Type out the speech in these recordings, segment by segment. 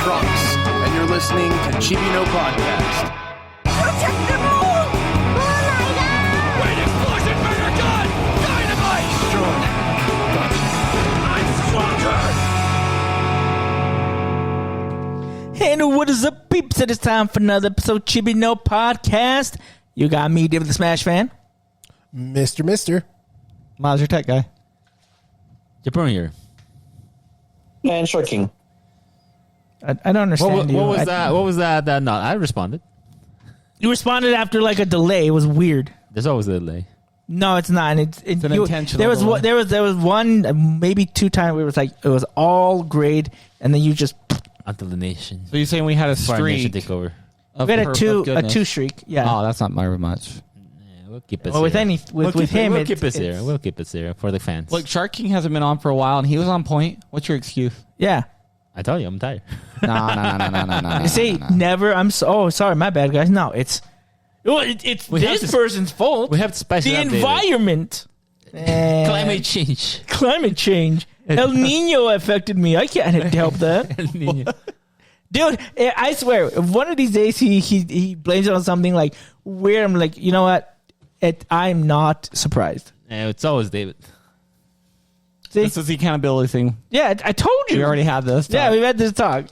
Trunks, and you're listening to Chibino Podcast. Protect the moon! Oh my god! Wait, explosion, murder, gun! Dynamite! Strong. I'm stronger! And what is up, peeps? It is time for another episode of Chibino Podcast. You got me, David the Smash Fan. Mister. Miles, your tech guy. Japan here. And Short King. I don't understand you. What was that? What was that? No, I responded. You responded after like a delay. It was weird. There's always a delay. No, it's not. It's an intentional There was delay. there was one, maybe two times where it was like it was all grade, and then you just Until the nation. So you're saying we had a Before our nation streak? take over. we had a two streak. Yeah. Oh, that's not very much. Yeah, we'll keep it. Well, with zero. with him, we'll it's, keep it it's- zero. We'll keep it zero for the fans. Look, Shark King hasn't been on for a while, and he was on point. What's your excuse? Yeah. I told you, I'm tired. No. You say never. Sorry, my bad, guys. No, it's We have this to- person's fault. We have to spice The it up, David. environment. Climate change. Climate change. El Nino affected me. I can't help that. Dude, I swear, if one of these days he blames it on something like weird, I'm like, you know what? I'm not surprised. Yeah, it's always David. See? This is the accountability thing. Yeah, I told you. We already had this. Yeah, we've had this talk.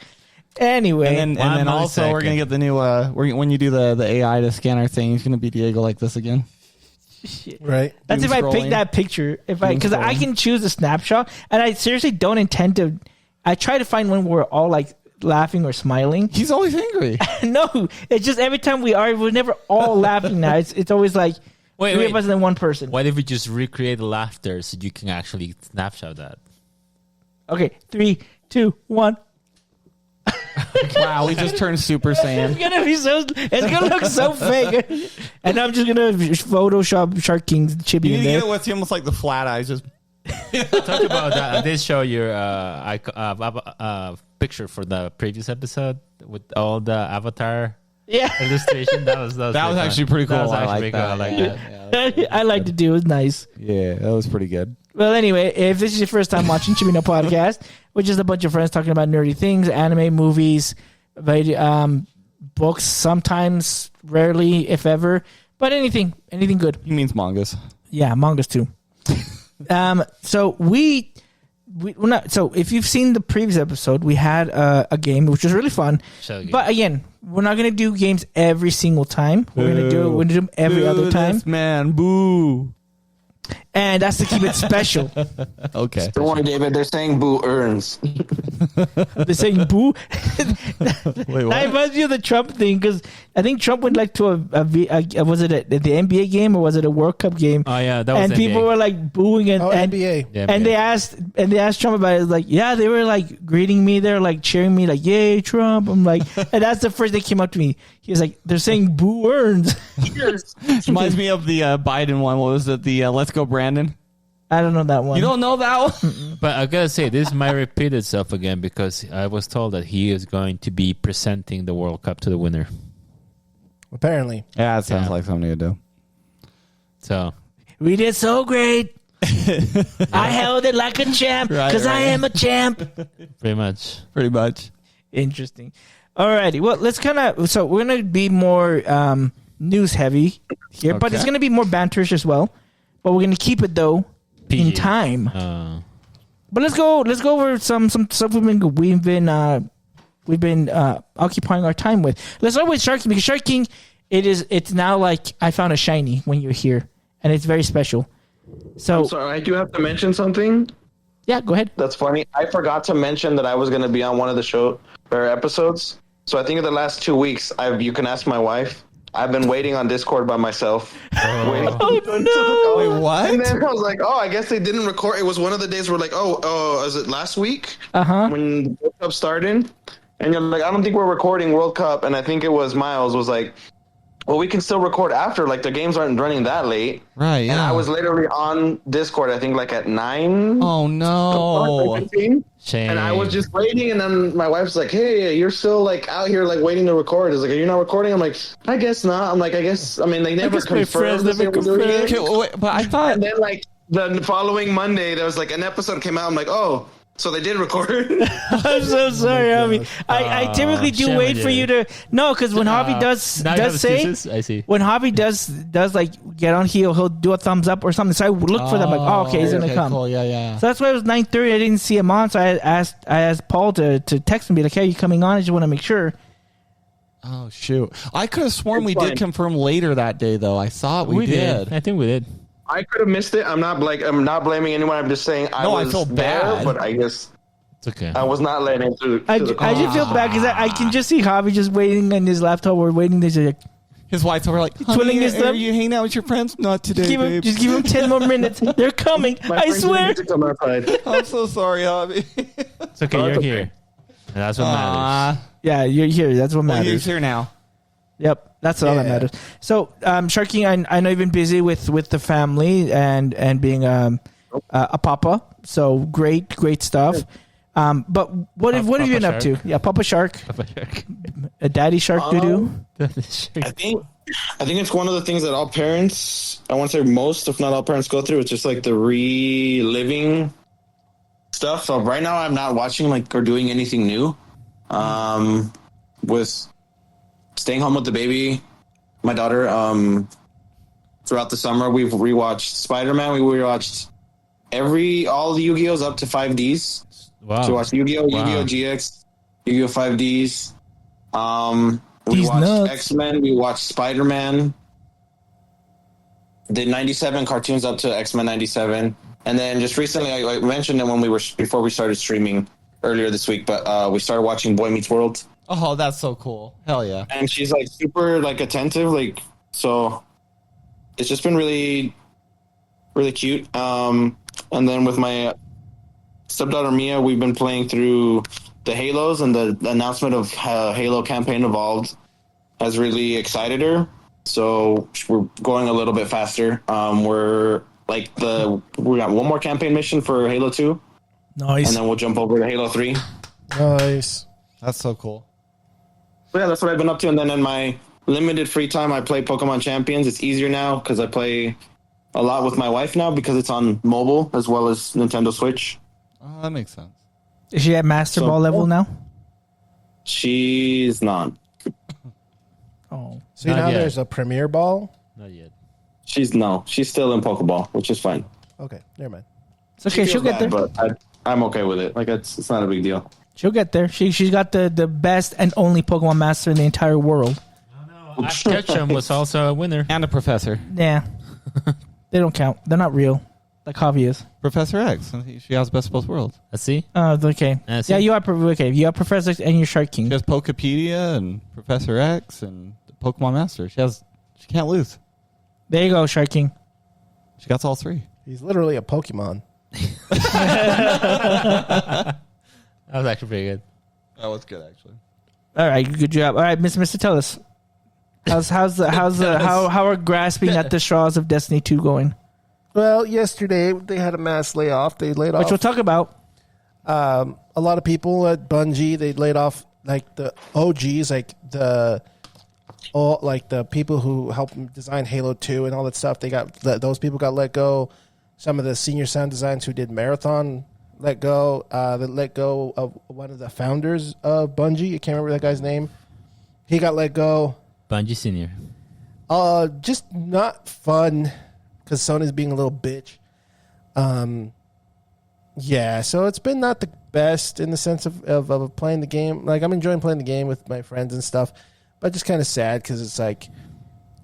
Anyway. And then also we're gonna get the new. When you do the AI to scan our thing, it's gonna be Diego like this again. Right. That's if Doom I pick scrolling. that picture. Because I scrolling. can choose a snapshot, and I seriously don't intend to. I try to find one where we're all like laughing or smiling. He's always angry. No, it's just every time we're never all laughing now. It's always like three of us and then one person. What if we just recreate the laughter so you can actually snapshot that? Okay, 3, 2, 1. Wow, we just turned Super Saiyan. It's gonna look so fake. And I'm just gonna Photoshop Shark King's chibi You in need to there. get it with him with like the flat eyes. Just Talk about that. I did show your picture for the previous episode with all the avatar Yeah, illustration. That was actually pretty cool. That was I actually like pretty cool. I that. like that. I liked to do. It was nice. yeah, that was pretty good. Well, anyway, if this is your first time watching Chibino Podcast, which is a bunch of friends talking about nerdy things, anime, movies, books, sometimes, rarely, if ever, but anything good. He means mangas. Yeah, mangas too. So we're not. So if you've seen the previous episode, we had a game which was really fun. Shell game. But again, we're not gonna do games every single time. We're gonna do them every other time, This man, boo. and that's to keep it special. Okay. Don't worry, David. They're saying boo earns. They're saying boo. Wait, That what? reminds me of the Trump thing because I think Trump went like to was it the NBA game or was it a World Cup game? Oh yeah, that was And people NBA. were like booing and NBA. Yeah, and NBA. they asked Trump about it. It's like, yeah, they were like greeting me. They're like cheering me, like, yay, Trump. I'm like, and that's the first they came up to me. He was like, they're saying boo earns. Reminds me of the Biden one. What was it? The Let's Go Brandon. I don't know that one. You don't know that one? But I gotta say, this might repeat itself again because I was told that he is going to be presenting the World Cup to the winner. Apparently. Yeah, it sounds Yeah. like something to do. So We did so great. I held it like a champ because I am a champ. pretty much. Pretty much. Interesting. Alrighty. Well, let's so we're going to be more news heavy here, but it's Okay. going to be more banterish as well. But we're going to keep it though in PG. time. But let's go over some stuff we've been occupying our time with. Let's start with Shark King because Shark King, it's now like I found a shiny when you're here, and it's very special. So I'm sorry, I do have to mention something. yeah, go ahead. That's funny. I forgot to mention that I was going to be on one of the show or episodes. So I think in the last 2 weeks, you can ask my wife. I've been waiting on Discord by myself. Waiting Wait, what? And then I was like, I guess they didn't record. It was one of the days where like, is it last week? When the World Cup started? And you're like, I don't think we're recording World Cup. And I think it was Miles was like, well, we can still record after. Like the games aren't running that late. Right, yeah. And I was literally on Discord, I think like at 9. Oh, no. 15. Shame. And I was just waiting, and then my wife's like, "Hey, you're still like out here like waiting to record." It's like, "Are you not recording?" I'm like, "I guess not." I'm like, "I guess." I mean, they never guess my friends confirmed that they never were doing it. Okay, wait, but I thought... And then like the following Monday, there was like an episode came out. I'm like, "Oh, So they did record. I'm so sorry, Javi. I typically do shame wait on for you. you to no, because when Javi does now you have say excuses? I see. when Javi does like get on, he'll do a thumbs up or something. So I would look for them like, oh, okay, he's gonna come. Cool. Yeah. So that's why it was 9:30. I didn't see him on, so I asked Paul to text me, be like, hey, are you coming on? I just want to make sure. Oh shoot! I could have sworn It's we fine. did confirm later that day, though. I thought we did. I think we did. I could have missed it. I'm not blaming anyone. I'm just saying I No, I was feel there, bad. but I guess It's okay. I was not letting to I the just feel bad because I can just see Javi just waiting on his laptop or waiting. There's like, His wife's over like, Twiddling honey, his are thumb? you hanging out with your friends? Not today, babe. just give him 10 more minutes. They're coming. My I friends swear. need to come outside. I'm so sorry, Javi. It's okay. You're here. And that's what matters. Yeah, you're here. That's what Well, matters. he's here now. Yep, that's all that Yeah. matters. So, Shark King, I know you've been busy with the family and being a papa. So great stuff. But what have you been up to? Shark. Yeah, Papa Shark, Papa Shark. a Daddy Shark doo doo. I think it's one of the things that all parents, I want to say most, if not all parents, go through. It's just like the reliving stuff. So right now, I'm not watching like or doing anything new. With staying home with the baby, my daughter. Throughout the summer, we've rewatched Spider-Man. We rewatched all the Yu-Gi-Ohs up to 5Ds. Wow. So we watched Yu-Gi-Oh, Wow. Yu-Gi-Oh GX, Yu-Gi-Oh 5Ds. We These watched nuts. X-Men. We watched Spider-Man. The 97 cartoons up to X-Men 97. And then just recently, I mentioned it before we started streaming earlier this week, but we started watching Boy Meets World. Oh, that's so cool. Hell yeah. And she's like super like attentive, like, so it's just been really, really cute. And then with my stepdaughter Mia, we've been playing through the Halos, and the announcement of Halo Campaign Evolved has really excited her. So we're going a little bit faster. We got one more campaign mission for Halo 2, Nice. and then we'll jump over to Halo 3. Nice. That's so cool. But yeah, that's what I've been up to. And then in my limited free time, I play Pokemon Champions. It's easier now because I play a lot with my wife now because it's on mobile as well as Nintendo Switch. Oh, that makes sense. Is she at Master So- Ball level now? She's not. Oh, So Not now yet. there's a premiere ball. Not yet. She's still in Pokeball, which is fine. Okay, never mind. it's okay. She She'll feels get there. bad, but I'm okay with it. Like it's not a big deal. She'll get there. She's got the best and only Pokemon master in the entire world. Ash Ketchum was also a winner. And a professor. Yeah, they don't count. They're not real. Like Javi is. Professor X. She has best of both worlds. Let's see. Okay. see. Yeah, you are okay. You are Professor X and you're Shark King. She has Pokepedia and Professor X and the Pokemon Master. She can't lose. There you go, Shark King. She got all three. He's literally a Pokemon. That was actually pretty good. That was good, actually. All right, good job. All right, Mister, tell us how are grasping at the straws of Destiny 2 going? Well, yesterday they had a mass layoff. They laid Which off we'll talk about. a lot of people at Bungie. They laid off like the OGs, like the people who helped design Halo 2 and all that stuff. Those people got let go. Some of the senior sound designers who did Marathon let go. They let go of one of the founders of Bungie. I can't remember that guy's name. He got let go. Bungie Senior. Just not fun because Sony's being a little bitch. Yeah, so it's been not the best in the sense of playing the game. Like, I'm enjoying playing the game with my friends and stuff, but just kind of sad because it's like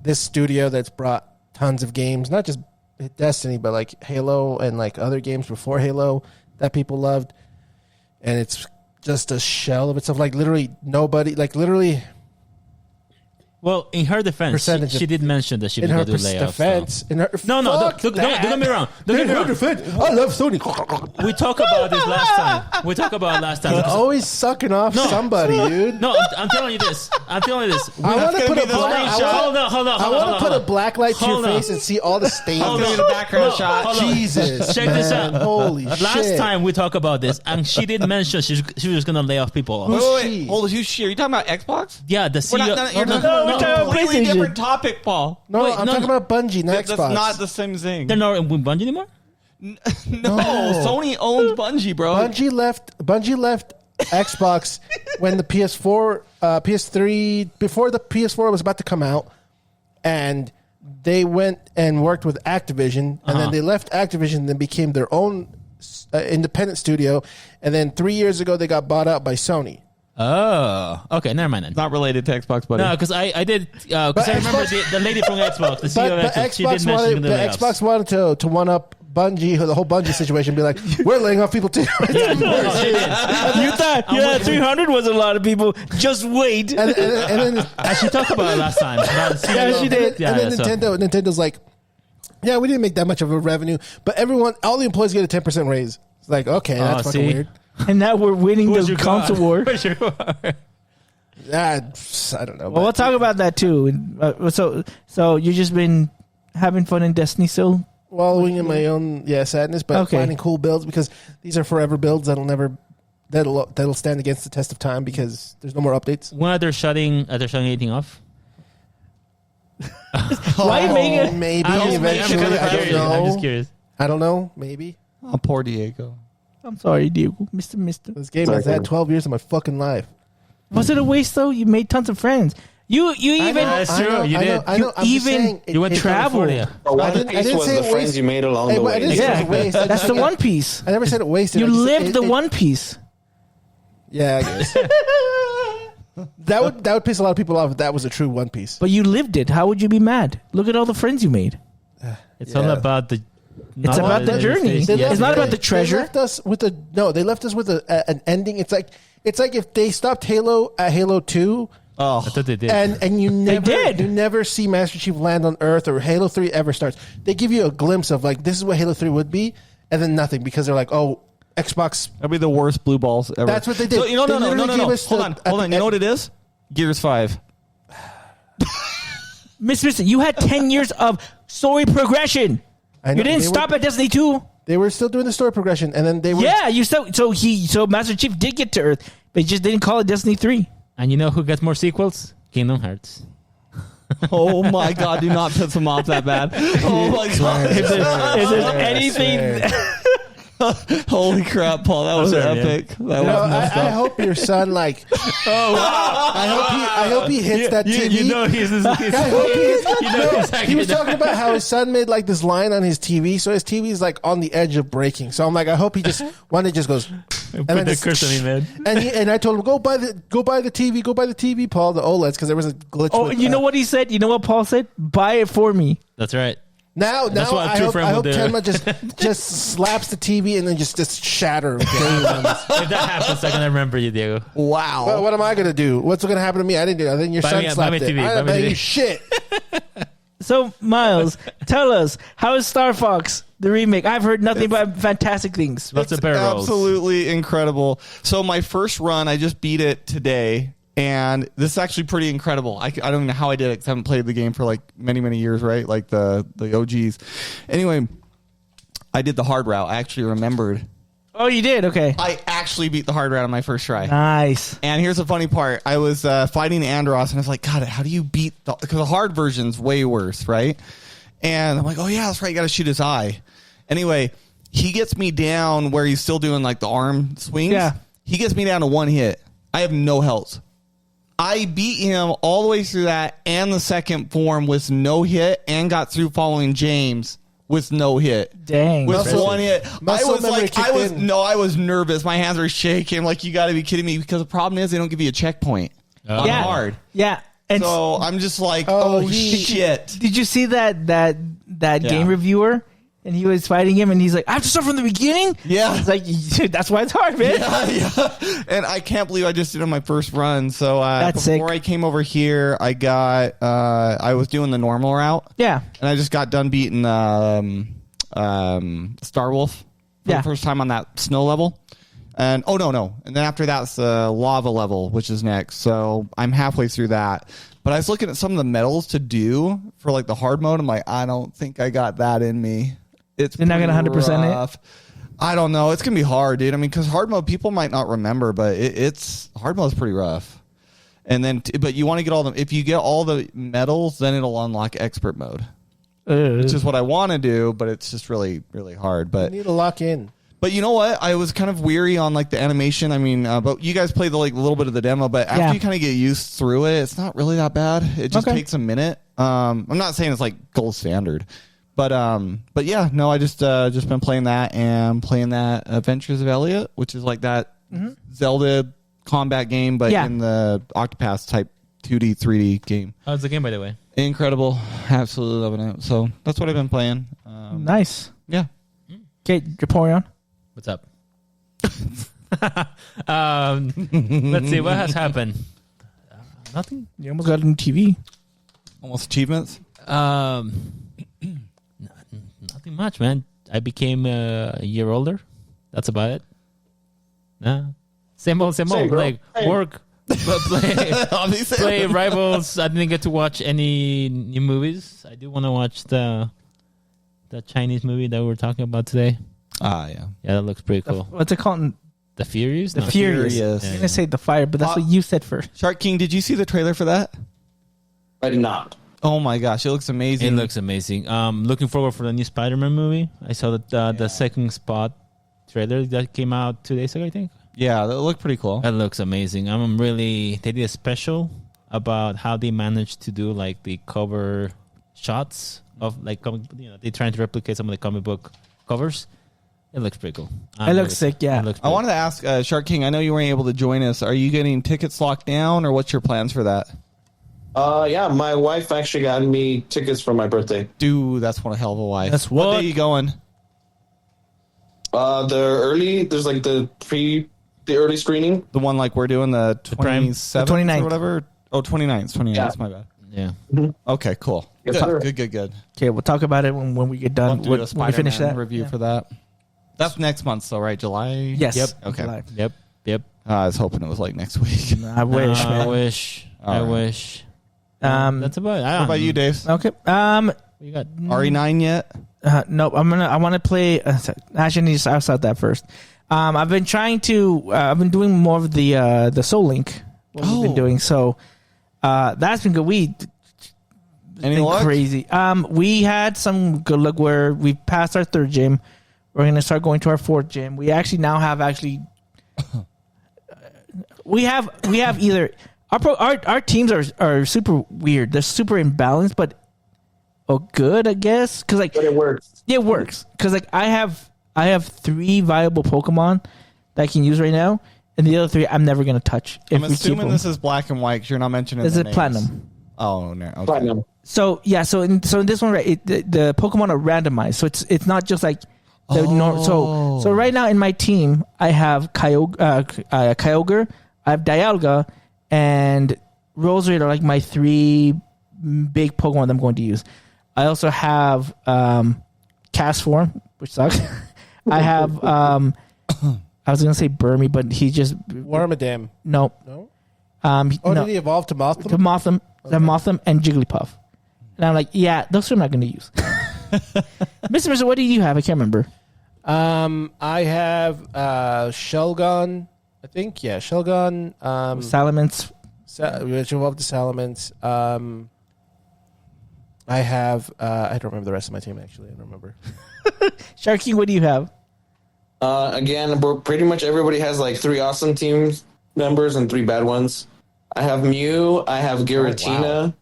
this studio that's brought tons of games, not just Destiny, but like Halo and like other games before Halo that people loved, and it's just a shell of itself. Like literally nobody, like literally Well, in her defense, Percentage she of- did mention that she in was her going to do layoffs. defense. In her No, fuck don't that. get me wrong. Don't get In me her wrong. defense, I love Sony. We talked about this last time. They're always sucking off somebody, dude. No, I'm telling you this. I'm telling you this. I want to put a black. Hold on. I want to put a black light to your Hold on. face and see all the stains. Hold on. the background shot. Hold on. Jesus, Check this man. out. Holy Last shit! time we talked about this, and she did mention she was going to lay off people. Who's Wait, she? hold on. Who's she? Are you talking about Xbox? Yeah, the We're CEO. not, you're no, talking we're about talking a about completely PlayStation. different topic, Paul. No, Wait, I'm no, talking about Bungie, not That's Xbox. not the same thing. They're not with Bungie anymore? No, Sony owns Bungie, bro. Bungie left Xbox when the PS4, PS3, before the PS4 was about to come out, and they went and worked with Activision, and then they left Activision and then became their own independent studio, and then 3 years ago they got bought out by Sony. Oh, okay. Never mind then. Not related to Xbox, buddy. No, because I did. Because I remember the lady from Xbox, the CEO of Xbox, she did mention the layoffs. Xbox wanted to one up Bungie, the whole Bungie situation, be like, we're laying off people too. She did. You thought 300 was a lot of people. Just wait. and then She talked about it last time. Yeah, she did. Yeah, and then Nintendo's like, yeah, we didn't make that much of a revenue, but all the employees get a 10% raise. It's like, okay, that's fucking weird. And now we're winning the console war. Where's your war? I don't know. Well, we'll talk about that too. So you just been having fun in Destiny still? Wallowing in my own sadness, but finding cool builds because these are forever builds that'll stand against the test of time because there's no more updates. When are they shutting anything off? Why are you making it? Maybe eventually. I don't know. I'm just curious. I don't know. Maybe. Oh, poor Diego. I'm sorry, Diego. Mister. This game has had 12 years of my fucking life. Was it a waste though? You made tons of friends. You even That's true. You did. You went to travel. California. One I didn't Piece was say the it friends wasted. you made along the I way. didn't say it was a waste. That's the One Piece. I never said it wasted. You I just- lived the it- One Piece. Yeah, I guess. that would piss a lot of people off if that was a true One Piece. But you lived it. How would you be mad? Look at all the friends you made. It's all about the. It's about the journey. It's not about the treasure. They left us with an ending. It's like if they stopped Halo at Halo 2. Oh, I thought they did. And you did. never see Master Chief land on Earth or Halo 3 ever starts. They give you a glimpse of like this is what Halo 3 would be, and then nothing because they're like, oh, Xbox. that'd be the worst blue balls ever. That's what they did. So, They no. literally gave us Hold on. You know what it is? Gears 5. Mister, you had 10 years of story progression. I know, You didn't stop at Destiny 2. They were still doing the story progression, and then they were. Yeah, so Master Chief did get to Earth, but he just didn't call it Destiny 3. And you know who gets more sequels? Kingdom Hearts. Oh my God! Do not piss him off that bad. Oh my God! If there's anything, Holy crap, Paul! That was sorry, epic. That You was know, messed I up. hope your son like. I hope he hits that TV. You know he's I hope he hits. you know exactly. He was talking about how his son made like this line on his TV, so his TV is like on the edge of breaking. So I'm like, I hope he just one day just goes. Put the curse on me, man. And I told him go buy the TV, Paul, the OLEDs because there was a glitch. oh, with, you know what he said? You know what Paul said? Buy it for me. That's right. Now That's what a I true hope, friend I will hope do. Tenma just slaps the TV and then just shatter. If that happens, I'm gonna remember you, Diego. Wow. What am I gonna do? What's gonna happen to me? I didn't do nothing. Your Buy son me slapped it. TV, I buy didn't me buy you TV. shit. So, Miles, tell us, how is Star Fox, the remake? I've heard nothing but fantastic things. Lots of barrel rolls. Absolutely incredible. So my first run, I just beat it today, and this is actually pretty incredible. I don't even know how I did it because I haven't played the game for like many years, right? Like the OGs. Anyway, I did the hard route. I actually remembered. Oh, you did? Okay. I actually beat the hard route on my first try. Nice. And here's the funny part. I was fighting Andros, and I was like, God, how do you beat the... Because the hard version's way worse, right? And I'm like, oh, yeah, that's right. You got to shoot his eye. Anyway, he gets me down where he's still doing, like, the arm swings. Yeah. He gets me down to one hit. I have no health. I beat him all the way through that and the second form with no hit and got through following James with no hit. Dang. With Muscle- one hit. muscle memory kicked in. I was nervous. My hands were shaking. Like, you got to be kidding me, because the problem is they don't give you a checkpoint on Yeah. hard. Yeah. And So I'm just like, Oh, shit. did you see that game reviewer? And he was fighting him, and he's like, I have to start from the beginning? Yeah. It's like, dude, that's why it's hard, man. Yeah. And I can't believe I just did it on my first run. So That's before sick. I came over here, I got I was doing the normal route, Yeah. and I just got done beating Starwolf for Yeah. the first time on that snow level. And no. And then after that's the lava level, which is next. So I'm halfway through that. But I was looking at some of the medals to do for like the hard mode. I'm like, I don't think I got that in me. You're not gonna 100% it? I don't know. It's gonna be hard, dude. I mean, because hard mode people might not remember, but it's hard mode's pretty rough. And then, but you want to get all the. If you get all the medals, then it'll unlock expert mode. which is what I want to do, but it's just really, really hard. But You need to lock in. But you know what? I was kind of weary on like the animation. I mean, but you guys played the like a little bit of the demo, but after you kind of get used through it, it's not really that bad. It just takes a minute. I'm not saying it's like gold standard, but yeah, no, I just been playing that and playing that Adventures of Elliot, which is like that Zelda combat game, but in the Octopath type 2D, 3D game. How's the game, by the way? Incredible. Absolutely loving it. So that's what I've been playing. Nice. Yeah. Okay, Japorion. What's up? Let's see what has happened. Nothing. You almost got a new TV. Almost achievements. Nothing much, man. I became a year older. That's about it. Nah. Same old. Same, Like bro. work, but play Rivals. I didn't get to watch any new movies. I do want to watch the Chinese movie that we were talking about today. Ah, yeah. Yeah, that looks pretty cool. What's it called? The Furious? The Furious. Furious. I was gonna say the Fire, but that's what you said first. Shark King, did you see the trailer for that? I did not. Oh my gosh, it looks amazing. It looks amazing. Looking forward for the new Spider-Man movie. I saw the second spot trailer that came out 2 days ago, I think. Yeah, that looked pretty cool. That looks amazing. They did a special about how they managed to do like the cover shots of like they're trying to replicate some of the comic book covers. It looks pretty cool. It looks sick, yeah. I wanted to ask Shark King, I know you weren't able to join us. Are you getting tickets locked down or what's your plans for that? Yeah, my wife actually got me tickets for my birthday. Dude, that's one hell of a wife. That's what what? day are you going? There's like the early screening. The one like we're doing the 27th 29th. or whatever? Oh, 29th. 29th, Yeah. that's my bad. Yeah. Okay, cool. Yes, sir. Good. Okay, we'll talk about it when we get done. We'll do a When we finish Spider-Man that review Yeah. for that. That's next month, though, right? July? Yes. Yep. Okay. July. Yep. I was hoping it was like next week. I wish, I man. wish. All I right. wish. That's about it. What about you, Dave? okay. You got RE9 yet? Nope. I want to play. Actually, I need to outside that first. I've been trying to. I've been doing more of the Soul Link. What we've been doing. So that's been good. Any Been luck? crazy. We had some good luck where we passed our third gym. We're gonna start going to our fourth gym. We actually now have we have either our teams are super weird. They're super imbalanced, but good, I guess. Because like But it works. it works. Because like I have 3 viable Pokemon that I can use right now, and the other 3 I'm never gonna touch. If I'm we keep assuming them. this is black and white because you're not mentioning This the is names. platinum. Oh, no. Okay. Platinum. So yeah, so in this one, right, the Pokemon are randomized, so it's not just like so right now in my team I have Kyogre, I have Dialga, and Roserade are like my 3 big Pokemon that I'm going to use. I also have Castform, which sucks. I have I was gonna say Burmy, but he just Wormadam. no. No? No. Did he evolve to Mothim? To Mothim and Jigglypuff. And I'm like, yeah, those two I'm not going to use. Mr. what do you have? I can't remember. I have Shelgon. I think, yeah, Shelgon. Salamence. Which evolved to Salamence. I have. I don't remember the rest of my team, actually. I don't remember. Sharky, what do you have? Again, pretty much everybody has like 3 awesome team members and 3 bad ones. I have Mew, I have Giratina,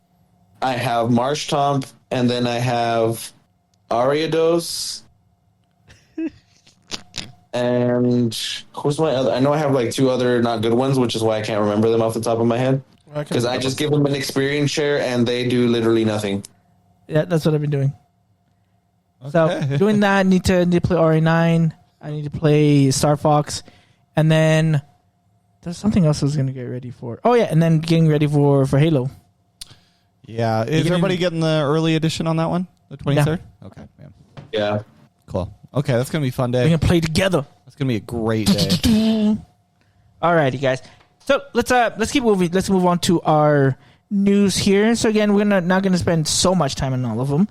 I have Marshtomp, and then I have Ariados. And who's my other? I know I have like 2 other not good ones, which is why I can't remember them off the top of my head. Because I just give them an experience share and they do literally nothing. Yeah, that's what I've been doing. So doing that, need to play RA9. I need to play Star Fox, and then there's something else I was going to get ready for. Oh yeah, and then getting ready for Halo. Yeah. Is everybody getting the early edition on that one? The 23rd? Okay. Yeah. Cool. Okay, that's going to be a fun day. We're going to play together. That's going to be a great day. Alrighty, guys. So let's keep moving. Let's move on to our news here. So again, we're not going to spend so much time on all of them,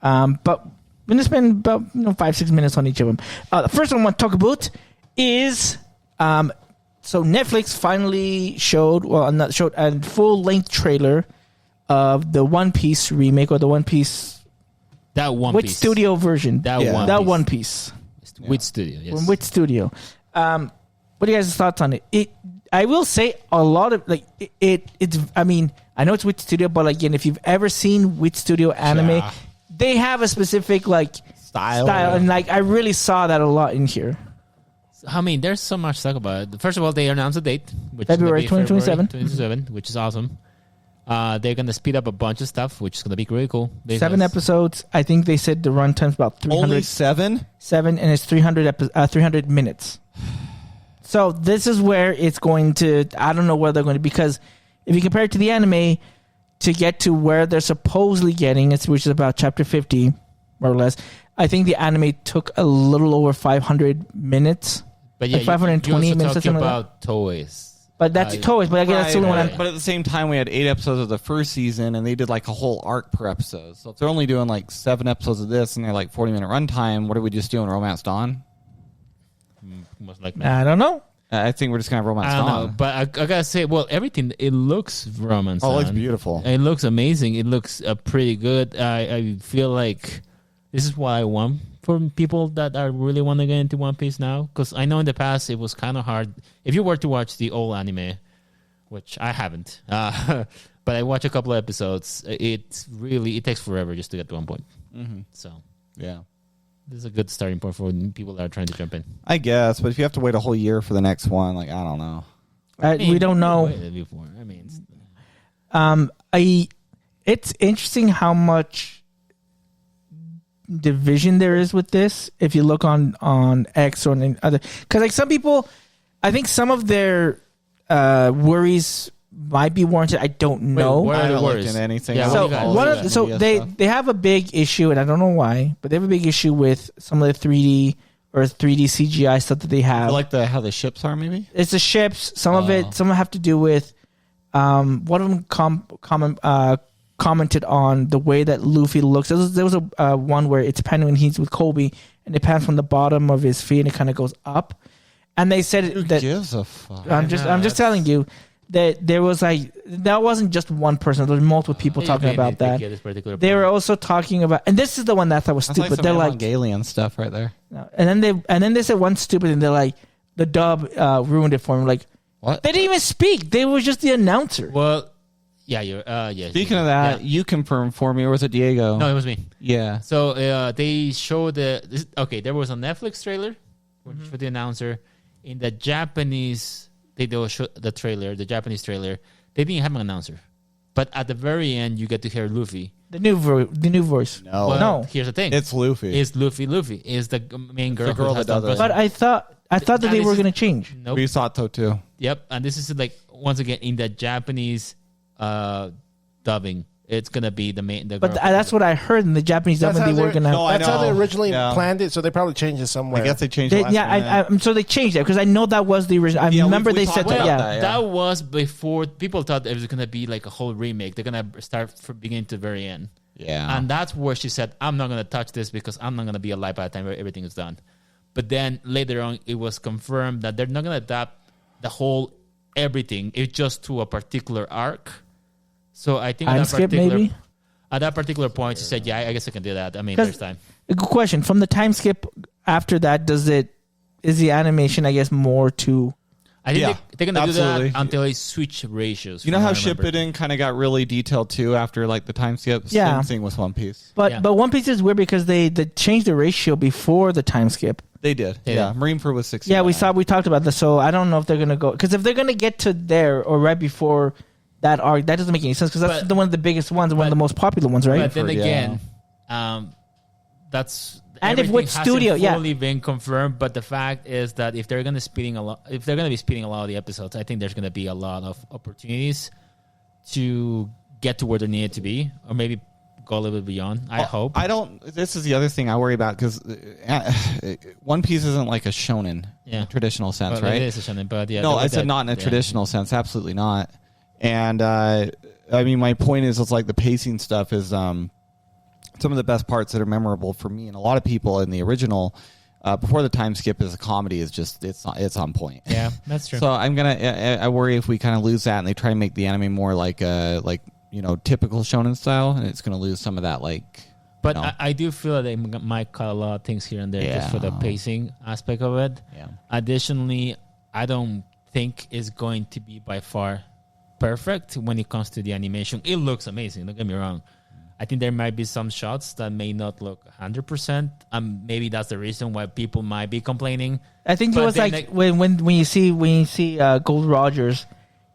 but we're going to spend about 5-6 minutes on each of them. The first one I want to talk about is so Netflix finally showed a full length trailer of the One Piece remake, or the One Piece That One Which Piece. studio version? That Yeah. One That Piece. One Piece. Which studio? Yes. From which studio? What are you guys' thoughts on it? I will say a lot of it's. I mean, I know it's Wit Studio, but again, if you've ever seen Wit Studio anime, Yeah. they have a specific style, and I really saw that a lot in here. I mean, there's so much to talk about it. First of all, they announced a date, which February is gonna be 2027. 2027, which is awesome. They're gonna speed up a bunch of stuff, which is gonna be really cool. 7 episodes. I think they said the runtime's about 300. Only 7? 7, and it's 300 minutes. So this is where it's going to. I don't know where they're going to, because if you compare it to the anime, to get to where they're supposedly getting, which is about chapter 50, more or less. I think the anime took a little over 500 minutes. But yeah, 520 you're minutes or also talking something like about toys. But that's toys. But I guess that's the only one. But at the same time, we had 8 episodes of the first season, and they did a whole arc per episode. So if they're only doing 7 episodes of this, and they're 40-minute runtime, what are we just doing? Romance Dawn? Most likely. I don't know. I think we're just gonna have Romance I don't Dawn. know, but I gotta say, everything, it looks romance. Oh, it looks on. beautiful. It looks amazing. It looks pretty good. I feel like this is what I want for people that are really want to get into One Piece now. Because I know in the past it was kind of hard. If you were to watch the old anime, which I haven't, but I watched a couple of episodes, it takes forever just to get to one point. Mm-hmm. So Yeah. this is a good starting point for people that are trying to jump in. I guess, but if you have to wait a whole year for the next one, I don't know. We don't know. Before. I mean, It's interesting how much division there is with this. If you look on X or on other, because some people, I think some of their worries might be warranted. I don't know. what I are the haven't looked worries? into anything. Yeah, So what do you got? they have a big issue, and I don't know why, but they have a big issue with some of the 3D or 3D CGI stuff that they have. How the ships are, maybe? It's the ships. Some of it have to do with one of them commented on the way that Luffy looks. There was a one where it's panning when he's with Kobe, and it pans from the bottom of his feet and it kind of goes up. And they said Who that gives a fuck? I'm just telling you that there was that wasn't just one person. There was multiple people talking about that. They were also talking about, and this is the one that I thought was That's stupid. some They're like, Evangelion stuff right there. and then they said one stupid thing. They're like, the dub ruined it for me. Like, What? they didn't even speak. They were just the announcer. Well, yeah, you're. Yeah. Speaking of that, you confirmed for me, or was it Diego? No, it was me. Yeah. So they showed there was a Netflix trailer for the announcer. In the Japanese, they will show the trailer, the Japanese trailer. They didn't have an announcer, but at the very end, you get to hear Luffy. The new voice. No. Well, No. Here's the thing: It's Luffy. It's Luffy. Luffy is the main girl. The girl who has that does the it. But I thought that they were going to change. Nope. Risato too. Yep. And this is once again in the Japanese dubbing. It's gonna be the main. The But girl. that's what I heard in the Japanese dub. They were going to. No, I That's how they know. originally Yeah. planned it, so they probably changed it somewhere. I guess they changed. it last minute. So they changed it because I know that was the original. I Yeah, remember we they talked said that. about Yeah. that. That was before people thought it was gonna be like a whole remake. They're gonna start from beginning to very end. Yeah. And that's where she said, I'm not going to touch this because I'm not going to be alive by the time everything is done. But then later on, it was confirmed that they're not going to adapt the whole everything. It's just to a particular arc. So I think Time skip, maybe? at that particular point, she said, yeah, I guess I can do that. I mean, there's time. A good question. From the time skip after that, is the animation, I guess, more to... I think Yeah, they're going to do absolutely. that until they switch ratios. You know from how what I remember. Shippuden kind of got really detailed too after the time skip? Yeah. Same thing with One Piece. But Yeah. One Piece is weird because they changed the ratio before the time skip. They did. They Yeah. did. Marineford was 60. Yeah, we talked about this, so I don't know if they're going to go... Because if they're going to get to there or right before that arc, that doesn't make any sense because that's But- one of the biggest ones, one of the most popular ones, right? But then Yeah. again, that's And if everything which hasn't studio, yeah. fully been confirmed. But the fact is that if they're going to be speeding a lot of the episodes, I think there's going to be a lot of opportunities to get to where they need to be, or maybe go a little bit beyond. I hope. I don't. This is the other thing I worry about because One Piece isn't like a shonen in a traditional sense, But right? It is a shonen, but yeah. No, the- I said that- not in a yeah. traditional sense. Absolutely not. And I mean, my point is, it's like the pacing stuff is some of the best parts that are memorable for me and a lot of people in the original. Before the time skip is a comedy is just it's on point. Yeah, that's true. So I worry if we kind of lose that and they try and make the anime more like typical shonen style, and it's gonna lose some of that But you know? I do feel that they might cut a lot of things here and there just for the pacing aspect of it. Yeah. Additionally, I don't think it's going to be by far perfect when it comes to the animation. It looks amazing. Don't get me wrong. I think there might be some shots that may not look 100%. Maybe that's the reason why people might be complaining. I think it But was then like when you see Gold Rogers,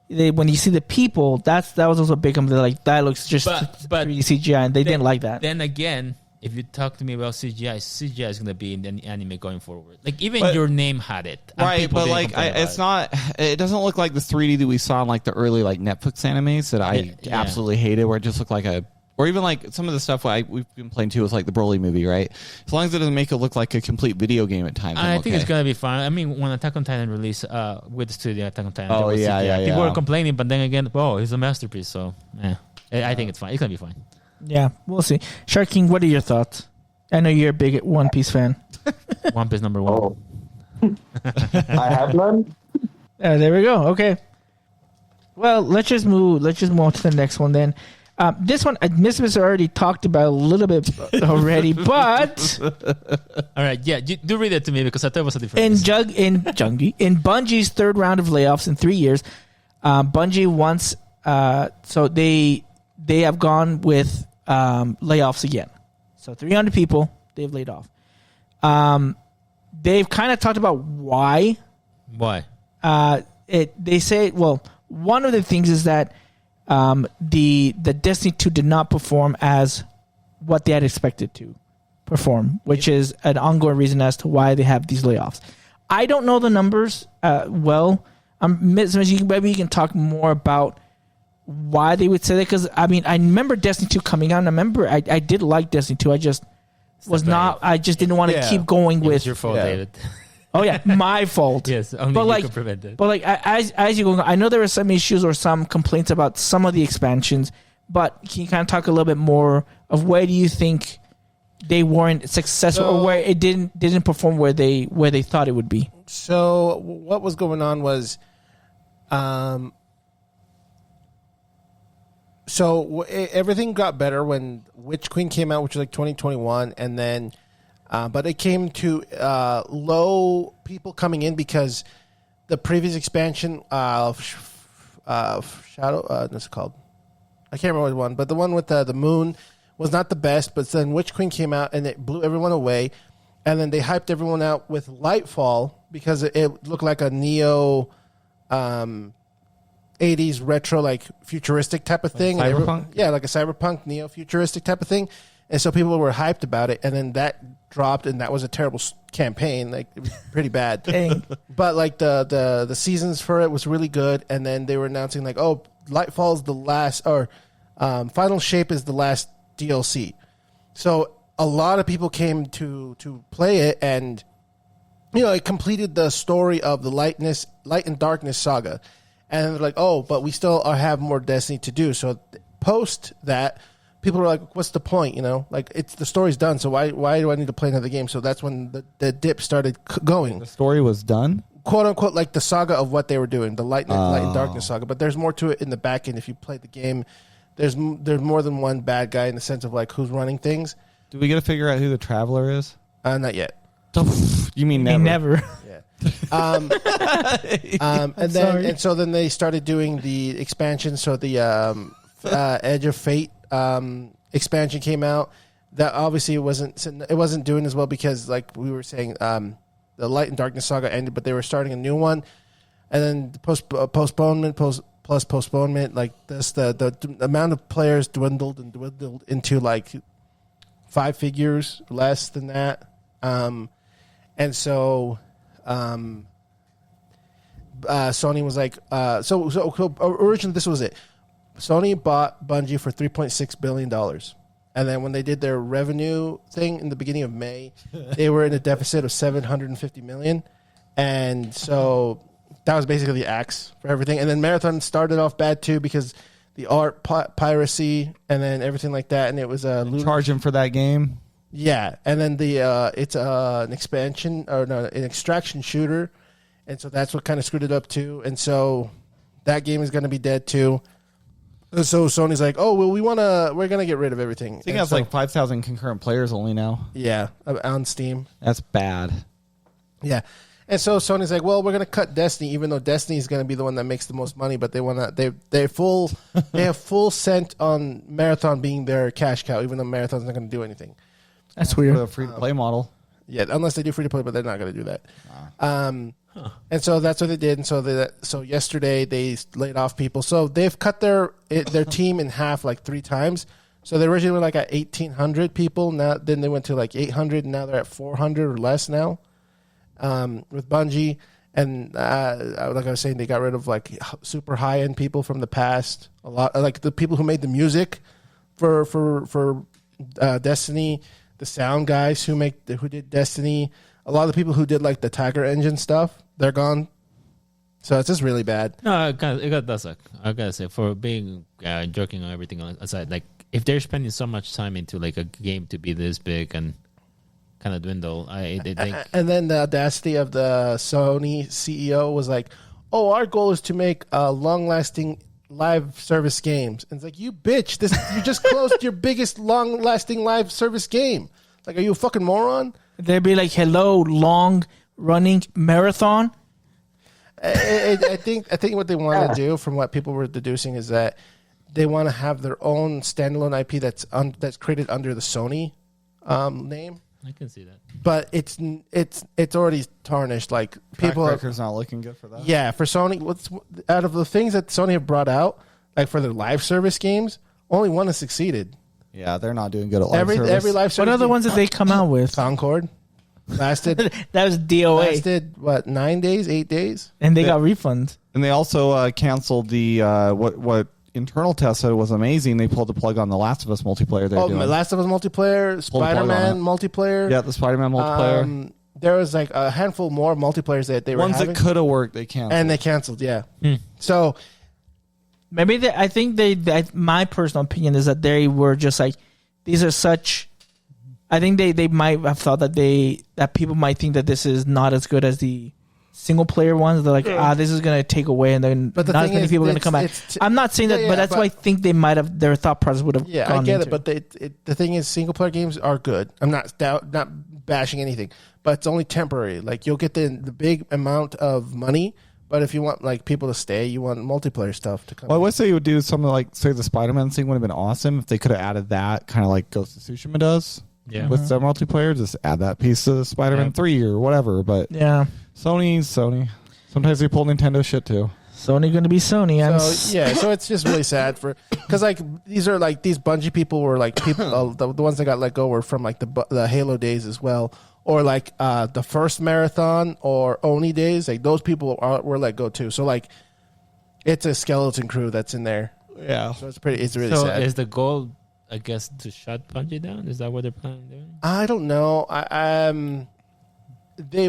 when you see the people, that was also a big complaint. Like that looks just But 3D CGI, and they didn't like that. Then again, if you talk to me about CGI is going to be in the anime going forward. Like even But- Your Name had it, and Right, people but didn't like complain about it's not. It doesn't look like the 3D that we saw in like the early like Netflix animes that I Yeah. absolutely hated, where it just looked like a. Or even like some of the stuff we've been playing too, is like the Broly movie, right? As long as it doesn't make it look like a complete video game at times. I I'm think it's okay. gonna be fine. I mean, when Attack on Titan released with the studio Attack on Titan, Oh, there was yeah, CGI. yeah, People yeah. were complaining, but then again, it's a masterpiece. So, I think it's fine. It's gonna be fine. Yeah, we'll see. Shark King, what are your thoughts? I know you're a big One Piece fan. One Piece number one. I have none. There we go. Okay. Well, let's just move on to the next one then. This one, Miss already talked about a little bit already, but All right, yeah, do read it to me because I thought it was a different. in Bungie's third round of layoffs in 3 years, Bungie wants so they have gone with layoffs again. So 300 people they've laid off. They've kind of talked about why. Why? They say, well, one of the things is that the Destiny 2 did not perform as what they had expected to perform, which is an ongoing reason as to why they have these layoffs. I don't know the numbers well. Maybe you can talk more about why they would say that, because I mean I remember Destiny 2 coming out, and I remember I did like Destiny 2. I just was not. I just didn't want to keep going with. It's your fault, David. Oh yeah, my fault. Yes, only but you like, can prevent it. But like as you go, I know there were some issues or some complaints about some of the expansions. But can you kind of talk a little bit more of where do you think they weren't successful, or where it didn't perform where they thought it would be? So what was going on was, everything got better when Witch Queen came out, which was like 2021, and then, but it came to low people coming in because the previous expansion of Shadow, what's it called? I can't remember what one, but the one with the moon was not the best. But then Witch Queen came out and it blew everyone away, and then they hyped everyone out with Lightfall because it looked like a neo, 80s retro, like futuristic type of thing. cyberpunk? Yeah, like a cyberpunk neo futuristic type of thing. And so people were hyped about it, and then that dropped, and that was a terrible campaign. Like it was pretty bad. Dang. But like the seasons for it was really good, and then they were announcing like, oh, Lightfall's the last, or Final Shape is the last DLC. So a lot of people came to play it, and it completed the story of the Light and Darkness saga. And they're like, oh, but we still have more Destiny to do. So post that, people were like, what's the point? Like the story's done. So why do I need to play another game? So that's when the dip started going. The story was done. Quote unquote, like the saga of what they were doing, the Light and Darkness saga. But there's more to it in the back end. If you play the game, there's more than one bad guy in the sense of like who's running things. Do we get to figure out who the Traveler is? Not yet. You mean never? Never. And so then they started doing the expansion. So the Edge of Fate expansion came out. That obviously it wasn't doing as well because, like we were saying, the Light and Darkness saga ended, but they were starting a new one, and then the postponement plus postponement, like this, the amount of players dwindled into like 5 figures less than that, and so. Sony was like, so originally this was it. Sony bought Bungie for $3.6 billion. And then when they did their revenue thing in the beginning of May, they were in a deficit of $750 million. And so that was basically the axe for everything. And then Marathon started off bad too because the art piracy and then everything like that. And it was Charge him for that game. Yeah, and then it's an expansion or no, an extraction shooter, and so that's what kind of screwed it up too. And so that game is going to be dead too. So Sony's like, oh well, we're gonna get rid of everything. I think that's like 5,000 concurrent players only now. Yeah, on Steam. That's bad. Yeah. And so Sony's like, well, we're going to cut Destiny, even though Destiny is going to be the one that makes the most money, but they have full scent on Marathon being their cash cow, even though Marathon's not going to do anything. That's For weird. the free to play model. Yeah, unless they do free to play, but they're not going to do that. And so that's what they did. And so yesterday they laid off people. So they've cut their team in half like 3 times. So they originally were like at 1,800 people. Then they went to like 800, and now they're at 400 or less now. With Bungie, and like I was saying, they got rid of like super high end people from the past. A lot, like the people who made the music for Destiny, the sound guys who did Destiny. A lot of the people who did like the Tiger Engine stuff, they're gone. So it's just really bad. No, it does suck. I gotta say, for being joking on everything aside, like if they're spending so much time into like a game to be this big and kind of dwindle, I think. And then the audacity of the Sony CEO was like, "Oh, our goal is to make long-lasting live service games." And it's like, you bitch! You just closed your biggest long-lasting live service game. Like, are you a fucking moron? They'd be like, "Hello, long-running Marathon." I think what they want to do, from what people were deducing, is that they want to have their own standalone IP that's created under the Sony name. I can see that, but it's already tarnished. Like people, Track record's not looking good for that. Yeah, for Sony, out of the things that Sony have brought out, like for their live service games, only one has succeeded. Yeah, they're not doing good at live Every live service. What other ones did they come out with? Concord lasted. That was DOA, lasted what, 9 days, 8 days, and they got refunds. And they also canceled the what internal test said was amazing. They pulled the plug on the Last of Us multiplayer. They're doing. Last of Us multiplayer, Spider-Man multiplayer. Yeah, the Spider-Man multiplayer. There was like a handful more multiplayers that they were ones having. that could have worked. They canceled. And they canceled. Yeah. So maybe I think my personal opinion is that they were just like, these are such. I think they might have thought that people might think that this is not as good as the single player ones. They're like, this is going to take away, and then not as many people are going to come back. I'm not saying that, but that's why I think they might have, their thought process would have gone I get into. it, but the thing is, single player games are good. I'm not bashing anything, but it's only temporary. Like, you'll get the big amount of money, but if you want like people to stay, you want multiplayer stuff to come. Well, I would say you would do something like, say, the Spider-Man thing would have been awesome if they could have added that, kind of like Ghost of Tsushima does. Yeah. With their multiplayer, just add that piece to Spider-Man 3 or whatever. But yeah, Sony. Sometimes they pull Nintendo shit too. Sony going to be Sony. So it's just really sad because like these Bungie people were like people the ones that got let go were from like the Halo days as well, or like the first Marathon or Oni days. Like those people were let go too. So like it's a skeleton crew that's in there. Yeah. So it's really sad. So is the goal, I guess, to shut Bungie down? Is that what they're planning on doing? I don't know. They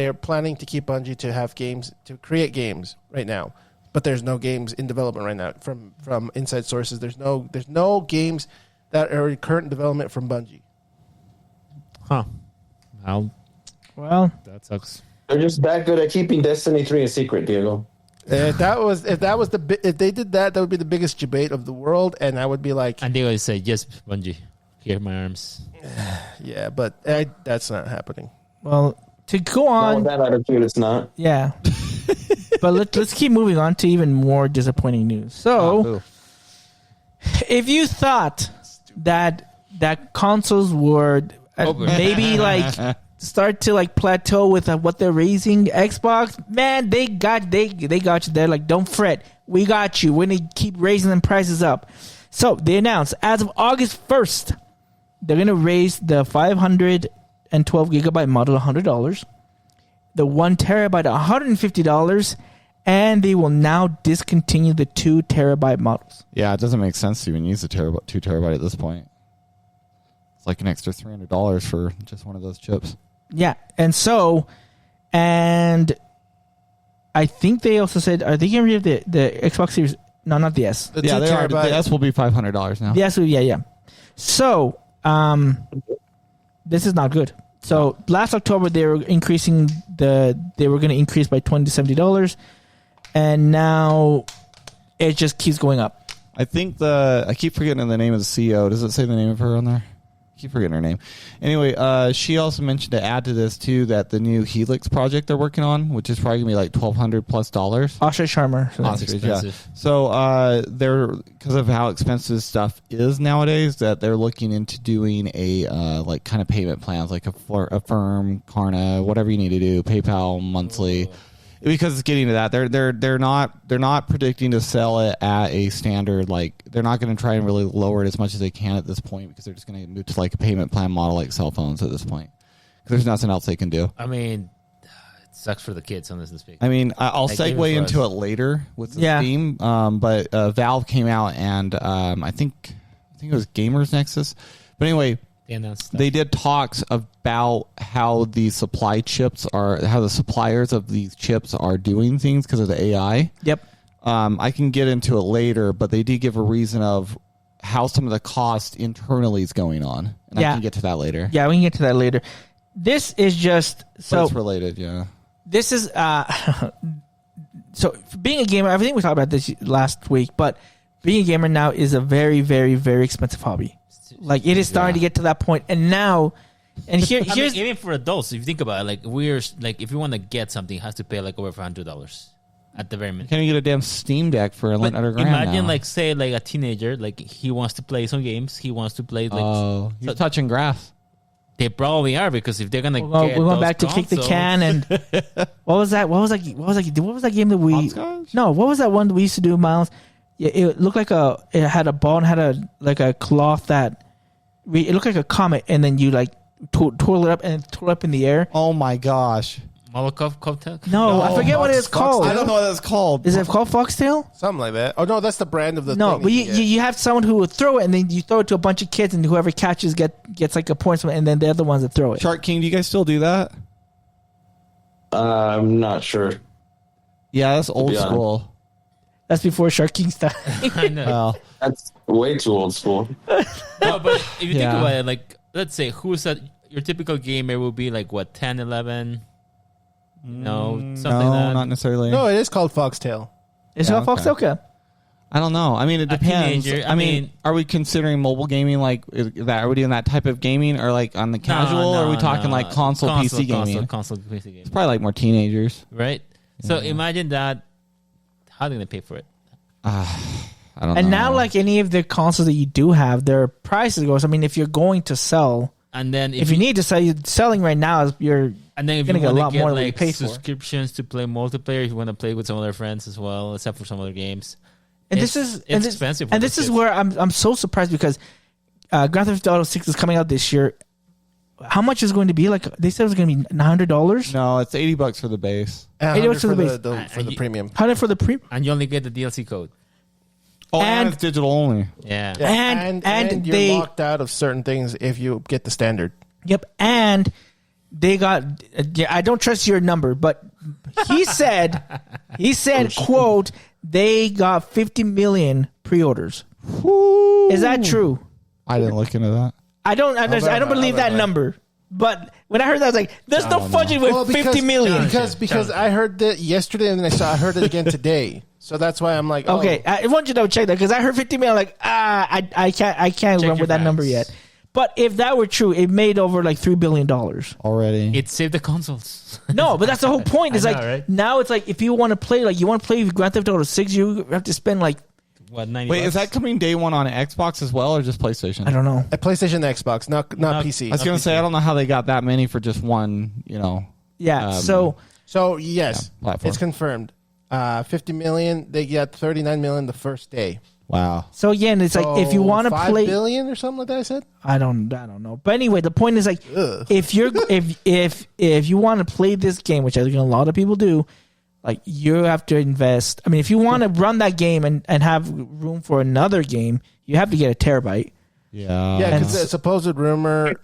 are planning to keep Bungie to have games, to create games right now, but there's no games in development right now from inside sources. There's no games that are in current development from Bungie. Huh. Well, that sucks. They're just that good at keeping Destiny 3 a secret, Diego. If they did that, that would be the biggest debate of the world, and I would be like, And they always say, yes, Bungie, here are my arms. yeah, but that's not happening. well, to go on, With that attitude, it's not. yeah. But let's keep moving on to even more disappointing news. So, if you thought that consoles would maybe like start to like plateau with what they're raising, Xbox, man, they got you. They're like, don't fret, we got you. We're gonna keep raising them prices up. So they announced as of August 1st, they're gonna raise the 512 gigabyte model $100, the 1 terabyte $150, and they will now discontinue the 2 terabyte models. Yeah, it doesn't make sense to even use the 2 terabyte at this point. It's like an extra $300 for just one of those chips. Yeah, and I think they also said, are they getting rid of the Xbox Series? No, not the S. The Yeah, 2 they are. terabyte. The S will be $500 now. The S, yeah. So, this is not good. So last October they were going to increase by $20 to $70, and now it just keeps going up. I think I keep forgetting the name of the CEO. Does it say the name of her on there? I keep forgetting her name. Anyway, she also mentioned to add to this too that the new Helix project they're working on, which is probably gonna be like $1,200+ Ostrich Charmer. Ostrich, yeah. So they're, because of how expensive stuff is nowadays, that they're looking into doing a like kind of payment plans, like Affirm, Klarna, whatever you need to do, PayPal monthly. Because it's getting to that, they're not predicting to sell it at a standard, like they're not going to try and really lower it as much as they can at this point, because they're just going to move to like a payment plan model like cell phones at this point. Because there's nothing else they can do. I mean, it sucks for the kids on this speak. I mean, I'll segue into it later with the Steam, but Valve came out and I think it was Gamers Nexus, but anyway. They did talks about how the supply chips are, how the suppliers of these chips are doing things because of the AI. Yep. I can get into it later, but they did give a reason of how some of the cost internally is going on. And I can get to that later. Yeah, we can get to that later. This is just but it's related, yeah. This is so being a gamer, I think we talked about this last week, but being a gamer now is a very, very, very expensive hobby. Like, it is starting to get to that point, and now, and here's even for adults, if you think about it, like if you want to get something, you have to pay like over $100 at the very minimum. Can't you get a damn Steam Deck for $100 grand? Imagine, now? Like, say, like a teenager, like he wants to play some games, he wants to play. Like, he's touching grass. They probably are, because if they're gonna get we're going back consoles, to kick the can, and what was that game that we? Hopscotch? No, what was that one that we used to do, Miles? Yeah, it looked like it had a ball and had a cloth that it looked like a comet, and then you like twirl it up and twirl up in the air. Oh my gosh! Molotov cocktail? No, I forget what it's called. I don't know what it's called. Is it called Foxtail? Something like that. Oh no, that's the brand of the. No, thing but you have someone who will throw it, and then you throw it to a bunch of kids, and whoever catches gets like a point, and then they're the ones that throw it. Shark King, do you guys still do that? I'm not sure. Yeah, that's old school. That's before Shark King stuff. I know. Well, That's way too old school. No, but if you think about it, like, let's say, who's that? Your typical gamer will be like, what, 10, 11? No, something like that. Not necessarily. No, it is called Foxtail. Is it called Foxtail? Okay. I don't know. I mean, it depends. teenager, I mean, are we considering mobile gaming like that? Are we doing that type of gaming, or like on the casual? Or are we talking like console PC gaming? Console PC gaming. It's probably like more teenagers, right? So imagine that. How are they gonna pay for it? I don't know. And now, like any of the consoles that you do have, their prices goes. I mean, if you're going to sell, and then if you need to sell, selling right now, you're and then if gonna you get a want lot to get more than like you pay for. subscriptions to play multiplayer, if you want to play with some other friends as well, except for some other games. And it's expensive. And this is where I'm so surprised, because Grand Theft Auto 6 is coming out this year. How much is it going to be? Like they said, it was going to be $900. No, it's $80 for the base. $80 for the base. For the premium. $100 for the premium. and you only get the DLC code. Oh, and And- it's digital only. Yeah. And you're they locked out of certain things if you get the standard. Yep, and they got. I don't trust your number, but he said, quote, they got 50 million pre-orders. Is that true? I didn't look into that. I don't believe that number. But when I heard that, I was like, "There's no fudging with 50 million." Because I heard that yesterday, and then I heard it again today. So that's why I'm like, Okay, I want you to check that, because I heard 50 million. Like, I can't remember that number yet. But if that were true, it made over like $3 billion Already. It saved the consoles. No, but that's the whole point. It's I know, like right? now it's like if you want to play Grand Theft Auto 6, you have to spend like What, 90 Wait, bucks? is that coming day one on Xbox as well, or just PlayStation? I don't know. a PlayStation and Xbox, not PC. I was gonna say I don't know how they got that many for just one. Yeah. Um, So yes, platform. it's confirmed. 50 million. They got 39 million the first day. Wow. So again, it's like if you want to 5 play, billion or something like that. I said. I don't know. But anyway, the point is like if you're if you want to play this game, which I think a lot of people do, like you have to invest. I mean, if you want to run that game and have room for another game, you have to get a terabyte. Yeah. Yeah, And- because the supposed rumor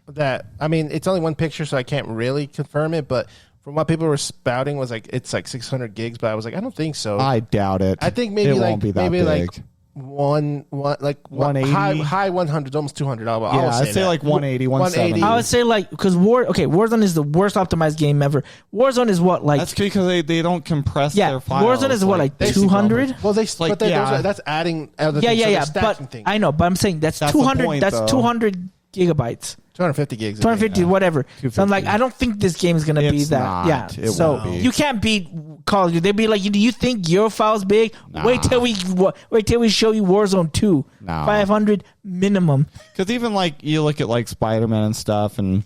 that it's only one picture, so I can't really confirm it. But from what people were spouting was like it's like 600 gigs. But I was like, I don't think so. I doubt it. I think maybe it like won't be that maybe big. like like 180? high 100, almost 200. Yeah, I'd say that. like 180, 170. I would say like because Warzone is the worst optimized game ever. Warzone is what like That's because they don't compress yeah. their files. Warzone is what like They 200. Well, like, yeah. that's adding other Yeah, things. yeah, so yeah. they're stacking But things. I know, but I'm saying that's That's the 200. point, That's though. 200 gigabytes. 250 gigs. 250, whatever. So I'm like, 250. I don't think this game is gonna be It's that. not. Yeah. It So won't be. you can't beat Call of Duty. They'd be like, do you think your file's big? Nah. Wait till we show you Warzone 2. Nah. 500 minimum. Because even like you look at like Spider-Man and stuff, and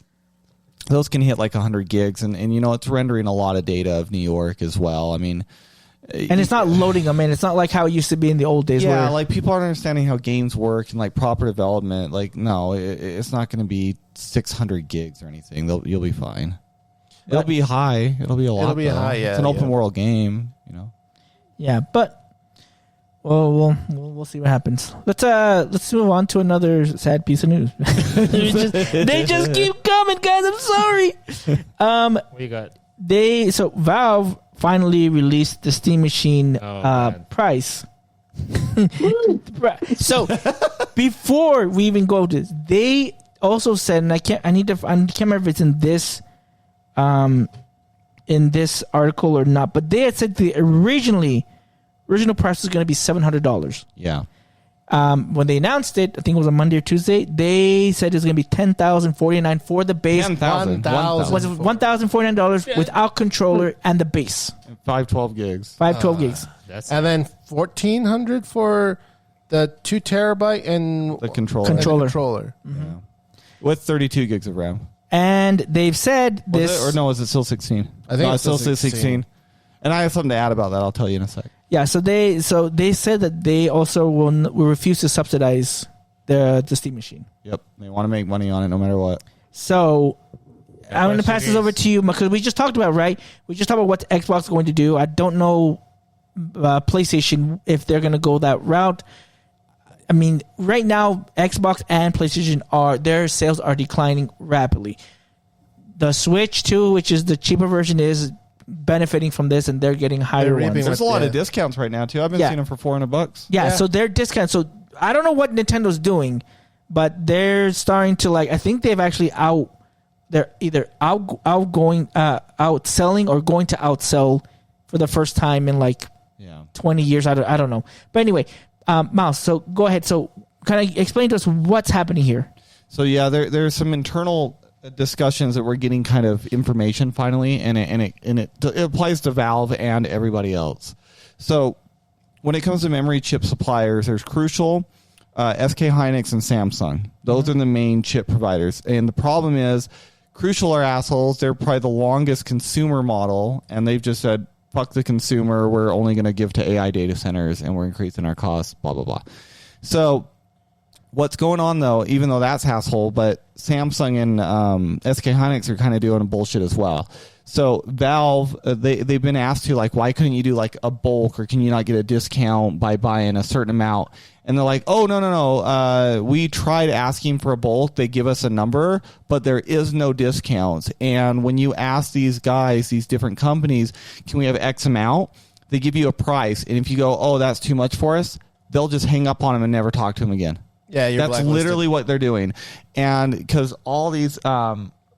those can hit like 100 gigs, and it's rendering a lot of data of New York as well. I mean, And it's not loading them in. It's not like how it used to be in the old days. yeah, where, like people aren't understanding how games work and like proper development. Like, no, it's not going to be 600 gigs or anything. You'll be fine. It'll be high. It'll be a lot. It'll be though. high, yeah, It's an open yeah. world game. yeah, but well, we'll see what happens. Let's move on to another sad piece of news. they just keep coming, guys. I'm sorry. What you got? Valve finally released the Steam Machine man. price. So before we even go to this, they also said, and I can't remember if it's in this article or not, but they had said the original price was going to be $700. Yeah. When they announced it, I think it was on Monday or Tuesday, they said it's going to be $10,049 for the base. 10,000. Was it $1,049 without controller and the base? 512 gigs. 512 gigs. That's And then 1,400 for the 2 terabyte and The controller. and the Controller. controller. With 32 gigs of RAM. And they've said Was this. it, or no, is it still 16? I think no, it's still still 16. And I have something to add about that. I'll tell you in a sec. Yeah, so they said that they also will refuse to subsidize the Steam Machine. Yep. They want to make money on it no matter what. So I'm going to question pass this is- over to you because we just talked about, right? We just talked about what Xbox is going to do. I don't know PlayStation if they're going to go that route. I mean, right now, Xbox and PlayStation their sales are declining rapidly. The Switch 2, which is the cheaper version, is benefiting from this, and they're getting higher They're reaping ones. There's a lot Yeah. of discounts right now, too. I've been Yeah. seeing them for $400. Yeah, so they're discounted. So I don't know what Nintendo's doing, but they're starting to I think they've actually they're either outselling or going to outsell for the first time in 20 years. I don't know. But anyway, Mouse. So go ahead. So kind of explain to us what's happening here. So yeah, there's some internal discussions that we're getting kind of information finally, and it applies to Valve and everybody else. So when it comes to memory chip suppliers, there's Crucial, SK Hynix, and Samsung. Those are the main chip providers. And the problem is, Crucial are assholes. They're probably the longest consumer model, and they've just said, fuck the consumer. We're only going to give to AI data centers, and we're increasing our costs, blah, blah, blah. So what's going on, though, even though that's asshole, but Samsung and SK Hynix are kind of doing bullshit as well. So Valve, they've been asked to, why couldn't you do, a bulk, or can you not get a discount by buying a certain amount? And they're like, oh, no. We tried asking for a bulk. They give us a number, but there is no discounts. And when you ask these guys, these different companies, can we have X amount? They give you a price. And if you go, oh, that's too much for us, they'll just hang up on them and never talk to them again. Yeah, you're That's blacklisted. literally what they're doing. And because all these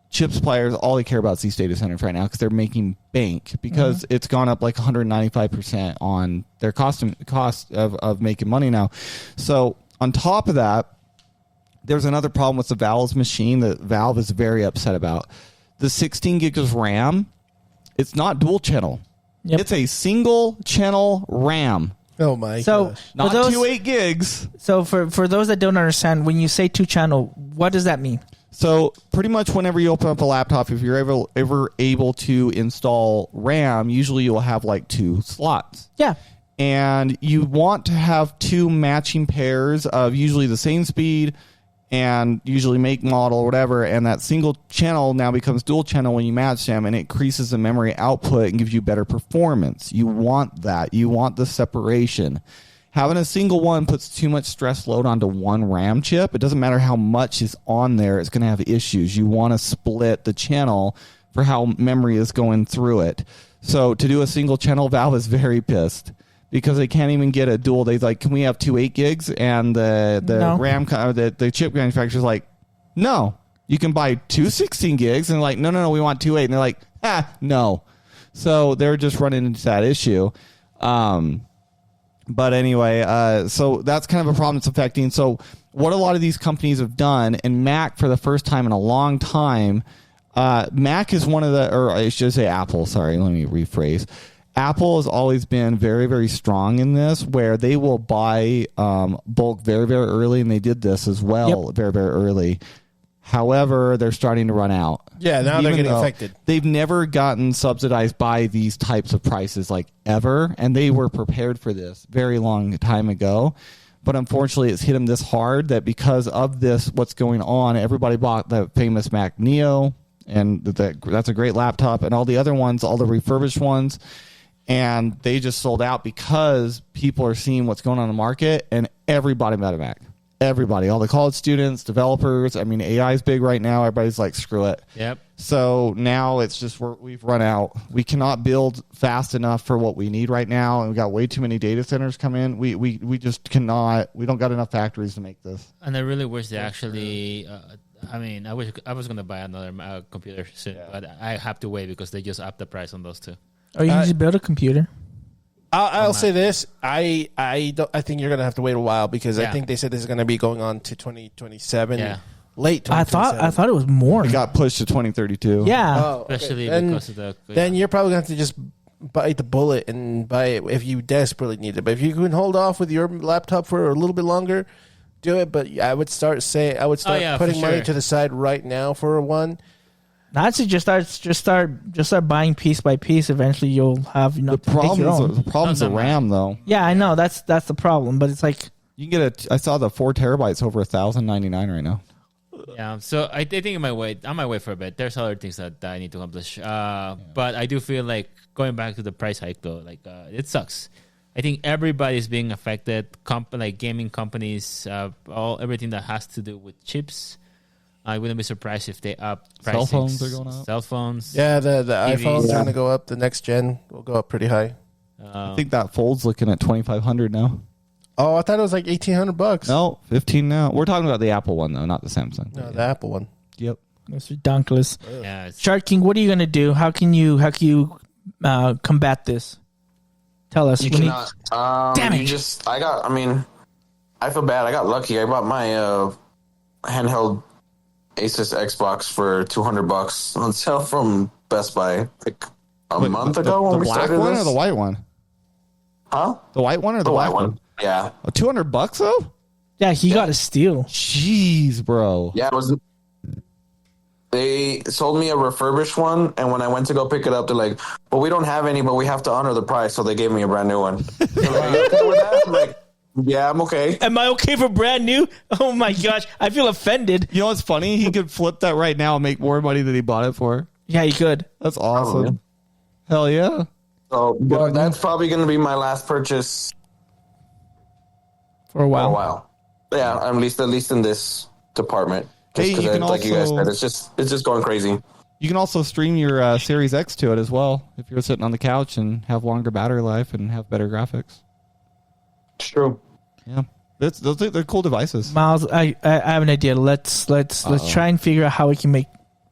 chip suppliers, all they care about is these data centers right now because they're making bank because it's gone up 195% on their cost of making money now. So on top of that, there's another problem with the Valve's machine that Valve is very upset about. The 16 gigs of RAM, it's not dual channel. Yep. It's a single channel RAM. Oh my So gosh. for Not those, 2.8 gigs. So for those that don't understand, when you say 2-channel, what does that mean? So pretty much whenever you open up a laptop, if you're ever able to install RAM, usually you'll have 2 slots. Yeah. And you want to have 2 matching pairs of usually the same speed and usually make, model, or whatever. And that single channel now becomes dual channel when you match them, and it increases the memory output and gives you better performance. You want that. You want the separation. Having a single one puts too much stress load onto one RAM chip. It doesn't matter how much is on there. It's going to have issues. You want to split the channel for how memory is going through it. So to do a single channel, Valve is very pissed because they can't even get a dual. They like, can we have 2 8 gigs? And the No. RAM, the chip manufacturer's like, no, you can buy 2 16 gigs. And like, no, we want 2 8. And they're like, no. So they're just running into that issue. But anyway, so that's kind of a problem that's affecting. So what a lot of these companies have done, and Mac for the first time in a long time, Mac is one of the, or I should say Apple, sorry, let me rephrase. Apple has always been very, very strong in this, where they will buy bulk very, very early, and they did this as well very, very early. However, they're starting to run out. Yeah, now they're getting affected. They've never gotten subsidized by these types of prices like ever, and they were prepared for this very long time ago. But unfortunately, it's hit them this hard that because of this, what's going on, everybody bought the famous Mac Neo, and that's a great laptop, and all the other ones, all the refurbished ones, and they just sold out because people are seeing what's going on in the market, and everybody bought a Mac. Everybody, all the college students, developers. I mean, AI is big right now. Everybody's like, screw it. Yep. So now it's just we've run out. We cannot build fast enough for what we need right now, and we got way too many data centers come in. We just cannot. We don't got enough factories to make this. And I really wish they actually. I mean, I wish I was going to buy another computer soon, but I have to wait because they just upped the price on those two. Or you can just build a computer. I'll say this: I think you're gonna have to wait a while because I think they said this is gonna be going on to 2027, late 2027. I thought it was more. It got pushed to 2032. Yeah, Oh, okay. Especially Then- because of the. Then you're probably gonna have to just bite the bullet and buy it if you desperately need it. But if you can hold off with your laptop for a little bit longer, do it. But I would start putting money to the side right now for one. I'd say just start buying piece by piece. Eventually, you'll have enough to make your own. The problem's the RAM, though. Yeah, I know that's the problem. But it's like You can get I saw the 4 terabytes over $1,099 right now. Yeah, so I think I might wait for a bit. There's other things that I need to accomplish. But I do feel like going back to the price hike though, like it sucks. I think everybody's being affected. Like gaming companies, everything that has to do with chips. I wouldn't be surprised if they up pricing. Cell phones are going up. Cell phones. Yeah, the iPhones Yeah. are gonna go up. The next gen will go up pretty high. I think that Fold's looking at $2,500 now. Oh, I thought it was like $1,800. No, 15 now. We're talking about the Apple one though, not the Samsung. No, the Apple one. Yep. it's ridiculous. Yeah, it's- Shark King, what are you gonna do? How can you combat this? Tell us. You We need- cannot. Damn it. I feel bad. I got lucky. I bought my handheld Asus Xbox for $200 on sale from Best Buy like a month ago when the we black started one this. or the white one? Huh? The white one or the The white black one. Yeah. $200 though? Yeah, he got a steal. Jeez, bro. Yeah, it was. They sold me a refurbished one, and when I went to go pick it up, they're like, "Well, we don't have any, but we have to honor the price." So they gave me a brand new one. They're like, "Are you okay with that?" I'm like, "Yeah, I'm okay." Am I okay for brand new? Oh my gosh, I feel offended. You know what's funny? He could flip that right now and make more money than he bought it for. Yeah, you could. That's awesome. Probably. Hell yeah. So, but that's probably going to be my last purchase For a for while. a while. Yeah, at least in this department. Just Hey, 'cause you can like you guys also- said, it's just going crazy. You can also stream your Series X to it as well if you're sitting on the couch and have longer battery life and have better graphics. It's true. Yeah. They're cool devices. Miles, I have an idea. Let's try and figure out how we can make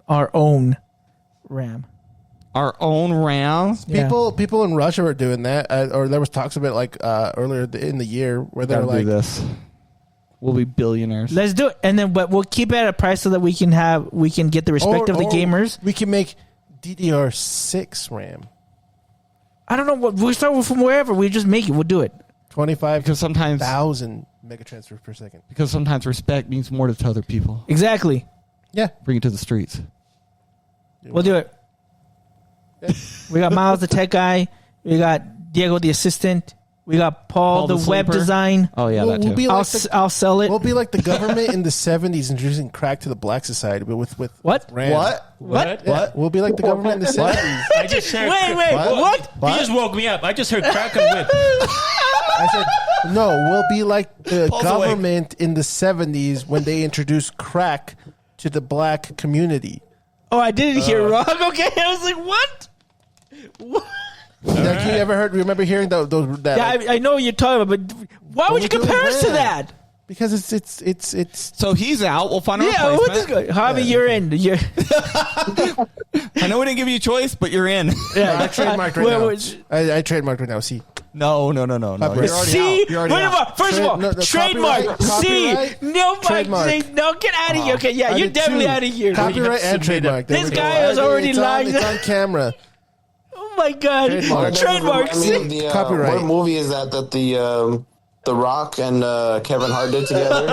our own RAM. Our own RAM. Yeah. People in Russia were doing that, or there was talks of it like earlier in the year where they were Gotta do like, this. We'll be billionaires. Let's do it, and then but we'll keep it at a price so that we can get the respect of the gamers. We can make DDR6 RAM, I don't know what we start from wherever we just make it. We'll do it. 25,000 Because sometimes megatransfers per second. respect means more to other people. Exactly. Yeah, Bring it to the streets. We'll do it. We got Miles, the tech guy. We got Diego, the assistant. We got Paul the web sleeper. design. Oh yeah, that too. we'll be like I'll sell it. we'll be like the government in the 70s introducing crack to the black society, but with What? RAM. What? Yeah, we'll be like the government in the 70s. I just heard. Wait, what? You just woke me up. I just heard crack and whip. I said, no, we'll be like the Paul's government in the 70s when they introduced crack to the black community. Oh, I didn't hear wrong. Okay, I was like, what? Like, you ever remember hearing that Yeah, I know what you're talking about, but why would you compare us to that? because it's So he's out. We'll find a Yeah, what this replacement. guy? Javi, you're in. I know we didn't give you a choice, but you're in. I trademarked right now. I trademarked right now. See, No. You're already See, out. You're already wait a out. minute. First of all, No, the trademark. See, copyright, no, Mike, trademark. see, no, get out of here. Okay, yeah, I you're did definitely too. out of here. Copyright and trademark. There This we go. guy is already lying. It's on camera. Oh my god, Trademark. trademark. I mean, See, Copyright. What movie is that the Rock and Kevin Hart did together?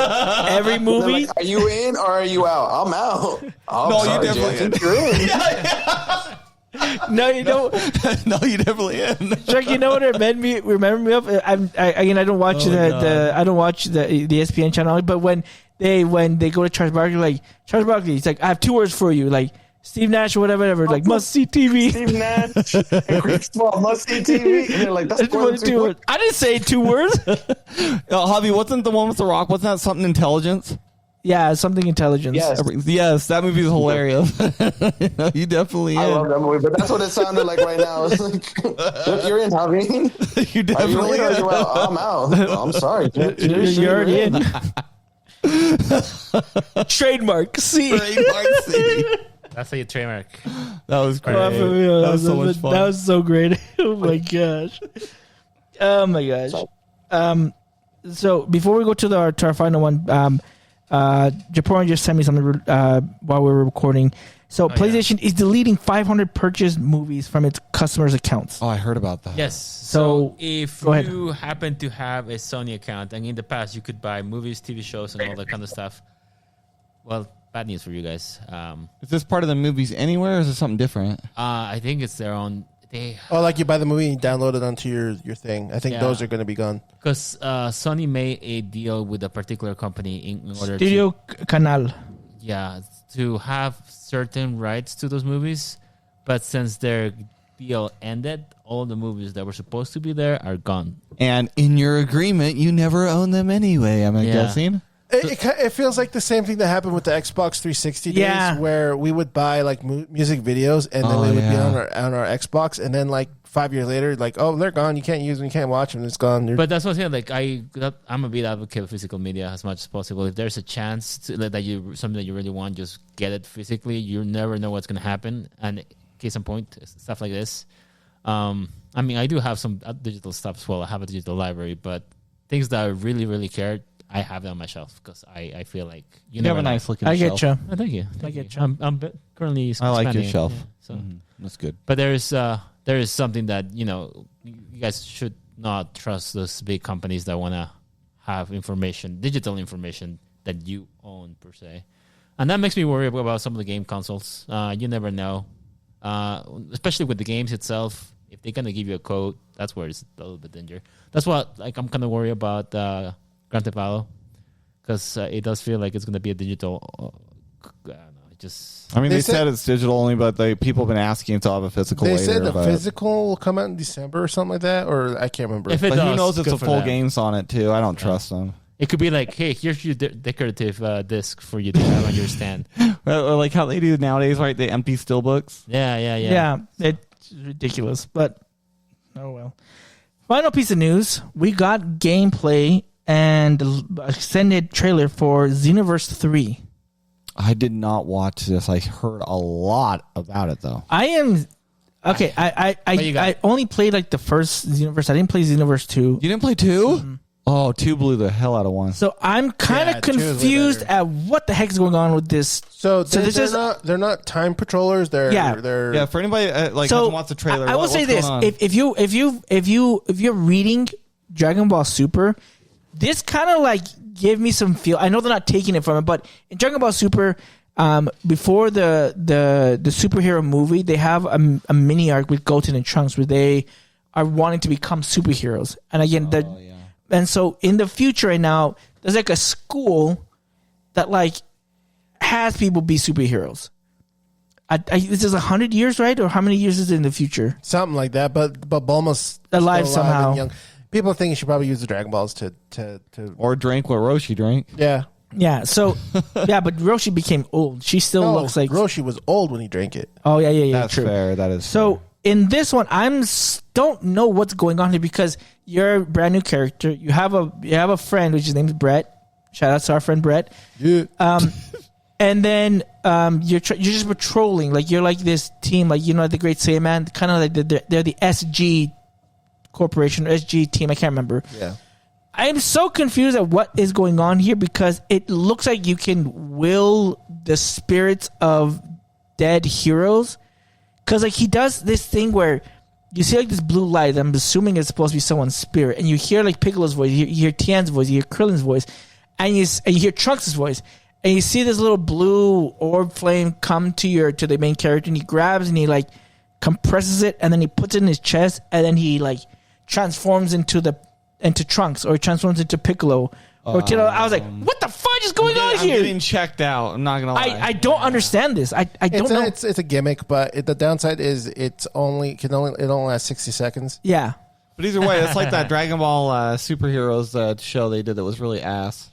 every They're movie. like, are you in or are you out? I'm out. Oh, No, you sorry, definitely Jay, I think you're in. No, you don't. No, you definitely in. Chuck, you know what it remember me of? I don't watch I don't watch the ESPN channel, but when they go to Charles Barkley, like Charles Barkley, he's like, I have 2 words for you, like Steve Nash or whatever, like must see TV. Steve Nash and Chris Paul must see TV. And they're like, that's more than 2 words. I didn't say 2 words. Javi, wasn't the one with The Rock? Wasn't that something intelligence? Yeah, something intelligence. Yes. Yes, that movie is hilarious. No, you definitely I love in. that movie, but that's what it sounded like right now. It's like, look, you're in, Javi. You Are you definitely in or are in. you out? I'm out. Oh, I'm sorry. You're already in. Trademark. See. Trademark C. That's how you trademark. That was great. Oh, for real, That was so much fun. That was so great. Oh my gosh. Oh my gosh. So before we go to our final one, Japan just sent me something while we were recording. So PlayStation is deleting 500 purchased movies from its customers' accounts. Oh, I heard about that. Yes. So, So if go ahead. you happen to have a Sony account, and in the past you could buy movies, TV shows, and all that kind of stuff, well, bad news for you guys. Is this part of the movies anywhere, or is it something different? I think it's their own. Oh, like you buy the movie and you download it onto your thing. I think Yeah. those are going to be gone. Because Sony made a deal with a particular company in order Studio Canal. to have certain rights to those movies, but since their deal ended, all the movies that were supposed to be there are gone. And in your agreement, you never own them anyway, I'm guessing. It feels like the same thing that happened with the Xbox 360 days, Yeah. where we would buy like music videos and then Oh, they would be yeah. on our Xbox, and then like 5 years later, like, oh, they're gone. You can't use them. You can't watch them. It's gone. But that's what I'm saying. Like I'm a big advocate of physical media as much as possible. If there's a chance that you something that you really want, just get it physically. You never know what's going to happen. And case in point, stuff like this. I mean, I do have some digital stuff as well. I have a digital library, but things that I really, really care, I have them on my shelf because I feel like You have a nice looking I shelf. get you. Oh, thank you. I get you. I'm currently. I like your expanding it, shelf. yeah, so. Mhm. That's good. But there is something that you guys should not trust those big companies that want to have information, digital information that you own per se, and that makes me worry about some of the game consoles. You never know, especially with the games itself. If they're gonna give you a code, that's where it's a little bit danger. That's what I'm kind of worried about Grand Theft Auto because it does feel like it's gonna be a digital. I don't know, it just. I mean, They they said- said it's digital only, but people have been asking to have a physical They later. said the but- physical will come out in December or something like that, or I can't remember. If it But who does, knows? It's good a for full them. games on it too. I don't trust them. It could be like, hey, here's your decorative disc for you to have on your stand. Or like how they do nowadays, right? They empty still books. Yeah. Yeah, it's ridiculous, but oh well. Final piece of news: we got gameplay and extended trailer for Xenoverse 3. I did not watch this. I heard a lot about it though. I am okay. you got? I only played like the first Xenoverse. I didn't play Xenoverse 2. You didn't play 2? Oh, 2 blew the hell out of 1. So I'm kind Yeah, of 2 is way confused better. at what the heck is going on with this. So So they're, this is- they're not time patrollers. They're Yeah. Yeah, for anybody like So hasn't watched the trailer, I will say what's this: going on? if you're reading Dragon Ball Super, this kind of like give me some feel. I know they're not taking it from it, but in Dragon Ball Super, before the superhero movie, they have a mini arc with Goten and Trunks where they are wanting to become superheroes. And again, and so in the future right now, there's like a school that like has people be superheroes. This is 100 years, right? Or how many years is it in the future? something like that. But Bulma's Alive still somehow. and young. People think you should probably use the Dragon Balls to Or drink what Roshi drank. yeah. Yeah. So yeah, but Roshi became old. She still No, looks like Roshi was old when he drank it. Oh yeah. That's True. fair. That is So in this one, don't know what's going on here because you're a brand new character. You have a friend, which his name is Brett. Shout out to our friend Brett. Yeah. And then you're just patrolling. Like you're like this team, like the Great Saiyaman, kind of like they're the SG corporation or SG team. I can't remember. Yeah. I am so confused at what is going on here because it looks like you can will the spirits of dead heroes. Because like he does this thing where you see like this blue light. I'm assuming it's supposed to be someone's spirit, and you hear like Piccolo's voice, you hear Tien's voice, you hear Krillin's voice, and you hear Trunks' voice, and you see this little blue orb flame come to the main character, and he grabs and he like compresses it, and then he puts it in his chest, and then he like transforms into Trunks or transforms into Piccolo. Or I was like, what the fudge is going on here? I'm getting checked out. I'm not gonna lie. I don't understand this. I don't know. It's a gimmick, but the downside is it only lasts 60 seconds. Yeah. But either way, it's like that Dragon Ball superheroes show they did that was really ass.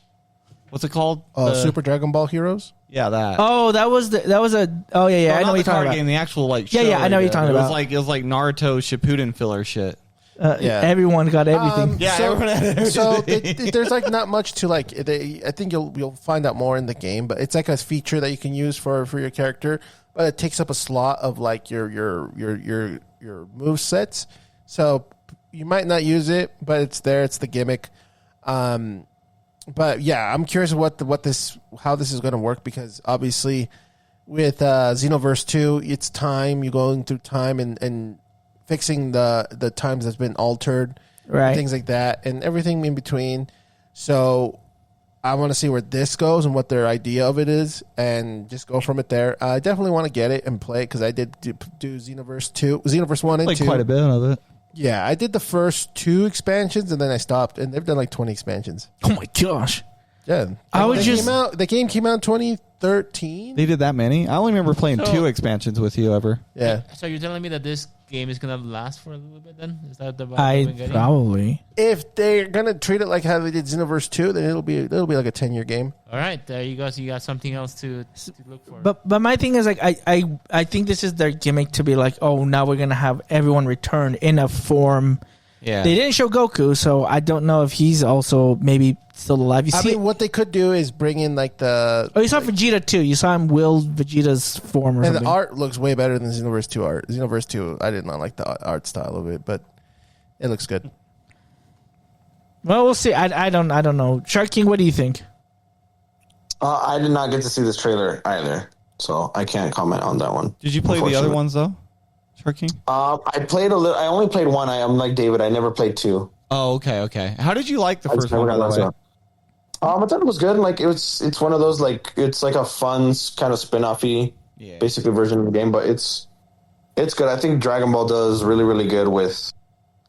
What's it called? Super Dragon Ball Heroes. Yeah, that. Oh, that was a. Oh yeah. I know what you're talking about. Game, the actual like. Yeah, show I know what you're talking about. It was like Naruto Shippuden filler shit. Yeah. Everyone got everything. Everyone had everything. So there's like not much to like. I think you'll find out more in the game, but it's like a feature that you can use for your character, but it takes up a slot of like your move sets. So you might not use it, but it's there. It's the gimmick. But yeah, I'm curious how this is going to work because obviously with Xenoverse 2, it's time. You're going through time and fixing the times that's been altered, right? Things like that, and everything in between. So I want to see where this goes and what their idea of it is, and just go from it there. I definitely want to get it and play it because I did do Xenoverse 1 and 2. Quite a bit of it. Yeah, I did the first 2 expansions and then I stopped, and they've done like 20 expansions. Oh my gosh! Yeah, the game came out in 2013. They did that many? I only remember playing 2 expansions with you ever. Yeah. So you're telling me that this game is gonna last for a little bit? Then is that the vibe I'm getting? Probably. If they're gonna treat it like how they did Xenoverse 2, then it'll be like a 10-year game. All right, there you go. So you got something else to look for. But my thing is like I think this is their gimmick to be like, oh, now we're gonna have everyone return in a form. Yeah. They didn't show Goku, so I don't know if he's also maybe still alive. I mean, what they could do is bring in like the. Oh, you saw Vegeta too. You saw him wield Vegeta's form, or and something. the art looks way better than Xenoverse 2 art. Xenoverse 2, I did not like the art style of it, but it looks good. Well, we'll see. I don't know. Shark King, what do you think? I did not get to see this trailer either, so I can't comment on that one. Did you play the other ones though? Shark King? I played a little. I only played one. I'm like David. I never played 2. Oh, okay. How did you like the first one? By the way? I thought it was good. Like it's one of those like it's like a fun kind of spin-offy, basically version of the game, but it's good. I think Dragon Ball does really really good with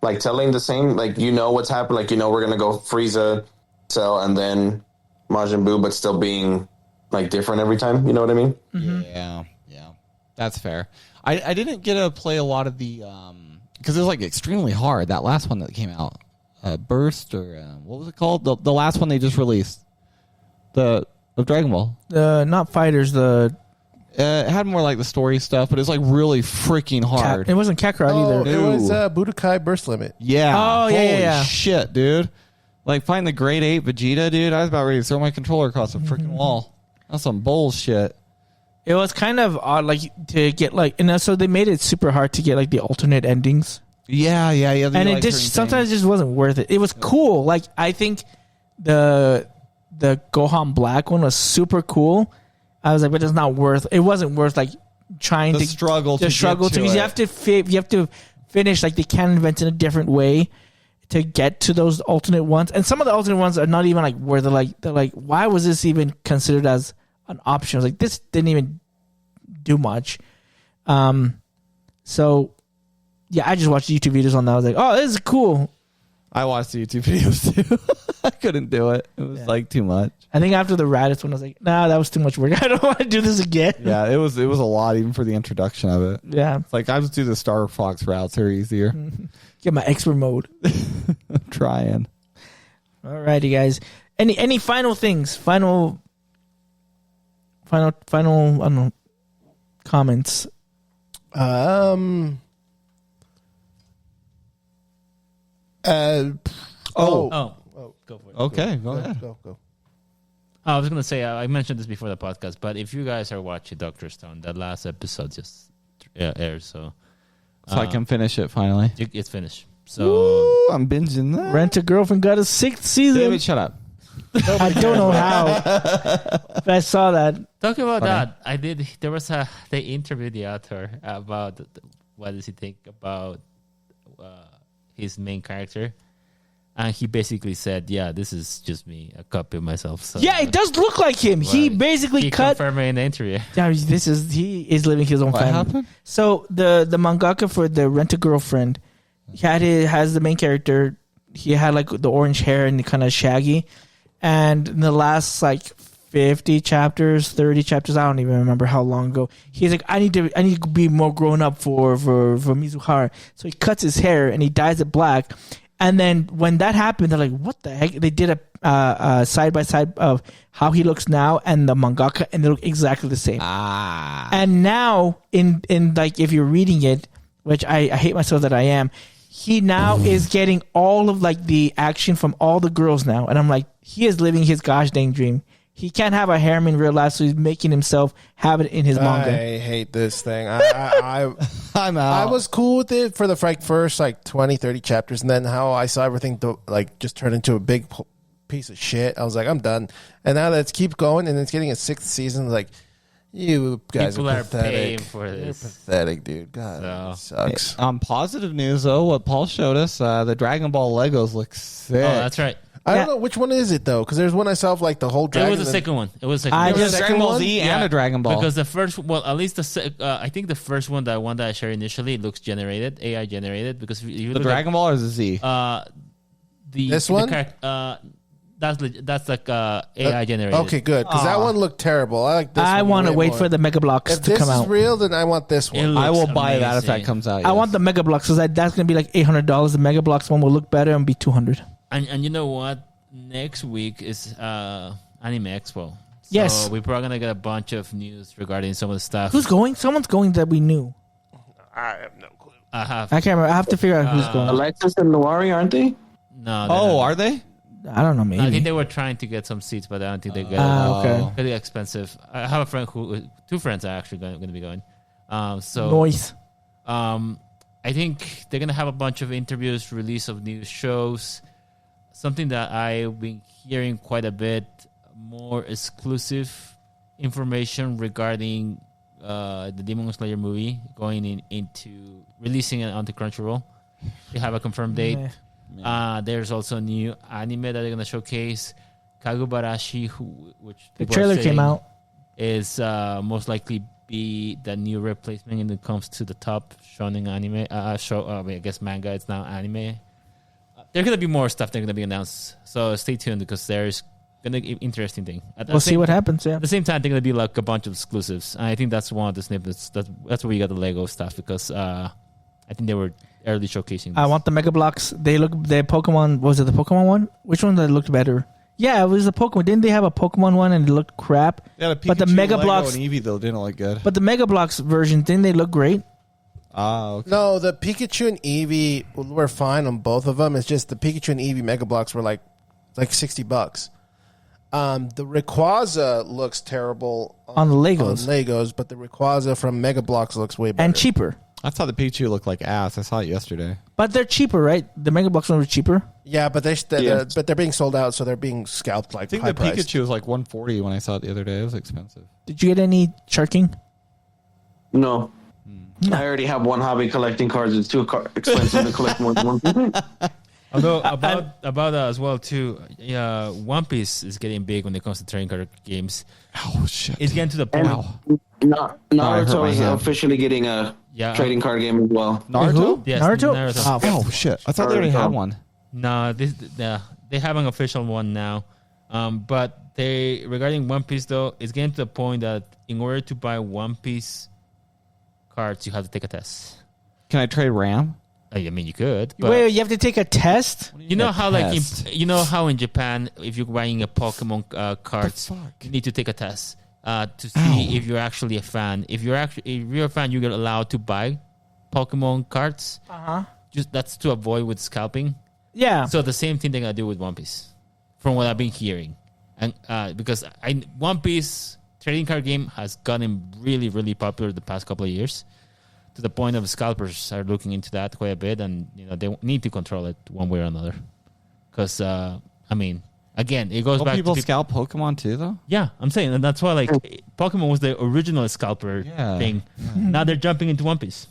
like telling the same like what's happened. Like we're gonna go Frieza, Cell, and then Majin Buu, but still being like different every time. You know what I mean? Mm-hmm. Yeah, that's fair. I didn't get to play a lot of the because it was like extremely hard. That last one that came out, Burst or what was it called? The last one they just released, of Dragon Ball. Not Fighters. It had more like the story stuff, but it's like really freaking hard. It wasn't Kakarot either. It was Budokai Burst Limit. Yeah. Oh yeah. Holy shit, dude! Like find the Grade 8 Vegeta, dude. I was about ready to throw my controller across the freaking wall. That's some bullshit. It was kind of odd, like to get like, and so they made it super hard to get like the alternate endings. Yeah. And it just sometimes just wasn't worth it. It was cool. Like I think the Gohan Black one was super cool. I was like, but it's not worth. It wasn't worth like trying to struggle to because you have to finish like the canon events in a different way to get to those alternate ones. And some of the alternate ones are not even like where they're like, why was this even considered as an option? I was like, this didn't even do much. So yeah, I just watched YouTube videos on that. I was like, oh, this is cool. I watched the YouTube videos too. I couldn't do it. It was like too much. I think after the Raditz one, I was like, nah, that was too much work. I don't want to do this again. Yeah, it was a lot even for the introduction of it. Yeah. It's like I just do the Star Fox routes. They're easier. Get my expert mode. I'm trying. Alrighty, guys. Any final things? Final I don't know, comments. I Oh, go for it. Okay, go ahead. Go. I was gonna say I mentioned this before the podcast, but if you guys are watching Doctor Stone, that last episode just aired, so I can finish it finally. it's finished. So Ooh, I'm binging that. Rent a Girlfriend got a 6th season. David, shut up. I don't know how. But I saw that. talking about that, I did. There was they interviewed the author about what does he think about his main character, and he basically said, "Yeah, this is just me, a copy of myself." So, Yeah, it does look like him. He basically he cut. confirmed it in the interview. Yeah, he is living his own What family. happened? So the mangaka for the Rent a Girlfriend, has the main character. He had like the orange hair and kind of shaggy, and in the last like 50 chapters, 30 chapters, I don't even remember how long ago. He's like, I need to be more grown up for Mizuhara. So he cuts his hair and he dyes it black. And then when that happened, they're like, what the heck? They did a side by side of how he looks now and the mangaka, and they look exactly the same. And now in like, if you're reading it, which I hate myself that I am, he now is getting all of like the action from all the girls now. And I'm like, he is living his gosh dang dream. He can't have a harem in real life, so he's making himself have it in his manga. I hate this thing. I'm out. I was cool with it for the first like 20, 30 chapters, and then how I saw everything like just turn into a big piece of shit. I was like, I'm done. And now that it keeps going, and it's getting a 6th season, like, you guys People are pathetic. paying for You're this. pathetic, dude. God, it sucks. Positive news though, what Paul showed us, the Dragon Ball Legos look sick. Oh, that's right. I don't know which one is it though, because there's one I saw of like the whole dragon. It was the second one. It was the second I one. There's just- a Dragon Ball one? Z and a Dragon Ball. Because the first, well, at least I think the first one, that one that I shared initially, looks generated, AI generated. Because if you the look Dragon Ball or the Z? This one? That's like AI generated. Okay, good, because that one looked terrible. I like this. I want to wait for the Mega Blocks If to this come is out. real, then I want this It one. I will looks buy that if that amazing. comes out. I want the Mega Blocks, so that's going to be like $800. The Mega Blocks one will look better and be $200. And you know what? Next week is Anime Expo. So Yes. we're probably gonna get a bunch of news regarding some of the stuff. Who's going? Someone's going that we knew. I have no clue. I have I can't remember. I have to figure out who's going. Alexis and Noiri, aren't they? no. Oh, are they? I don't know. Maybe. I think they were trying to get some seats, but I don't think they get it. Okay. Really expensive. I have a friend two friends are actually going to be going. So Noise. I think they're gonna have a bunch of interviews, release of new shows. Something that I've been hearing quite a bit, more exclusive information regarding the Demon Slayer movie going into releasing it onto Crunchyroll. They have a confirmed date. There's also a new anime that they're gonna showcase, Kagubarashi, which The people are trailer came saying out. is most likely be the new replacement when it comes to the top shonen anime I guess manga. It's now anime. There's gonna be more stuff that's gonna be announced, so stay tuned because there's gonna be interesting thing. We'll see what happens. Yeah. At the same time, they're gonna be like a bunch of exclusives, and I think that's one of the snippets. That's where you got the Lego stuff because I think they were early showcasing this. I want the Mega Blocks. They Pokemon. Was it the Pokemon one? Which one that looked better? Yeah, it was the Pokemon. Didn't they have a Pokemon one and it looked crap? Yeah, But the Mega Blocks and Eevee though didn't look good. But the Mega Blocks version, didn't they look great? Okay. No, the Pikachu and Eevee were fine on both of them. It's just the Pikachu and Eevee Mega Blocks were like $60. The Rayquaza looks terrible On the Legos. On Legos, but the Rayquaza from Mega Blocks looks way better. And cheaper. I thought the Pikachu looked like ass. I saw it yesterday. But they're cheaper, right? The Mega Blocks ones were cheaper. Yeah, but they're being sold out, so they're being scalped like I think high the priced. Pikachu was like $140 when I saw it the other day. It was expensive. Did you get any Sharking? No. I already have one hobby collecting cards. It's too expensive to collect more than one. Although about that as well too. Yeah, One Piece is getting big when it comes to trading card games. Oh shit! It's getting to the point. Naruto is officially getting a trading card game as well. Naruto? Yes, Naruto? Oh shit! I thought they already had one. No, they have an official one now. But regarding One Piece though, it's getting to the point that in order to buy One Piece cards, you have to take a test. Can I trade RAM? I mean, you could. But Wait, you have to take a test? you know how test? how in Japan, if you're buying a Pokemon cards, you need to take a test to see if you're actually a fan. If you're a fan, you get allowed to buy Pokemon cards. Just that's to avoid with scalping. Yeah. So the same thing they're gonna do with One Piece, from what I've been hearing, and because One Piece trading card game has gotten really, really popular the past couple of years, to the point of scalpers are looking into that quite a bit, and they need to control it one way or another. Because again, it goes back people to scalp Pokemon too, though. Yeah, I'm saying, and that's why Pokemon was the original scalper thing. Yeah. Now they're jumping into One Piece.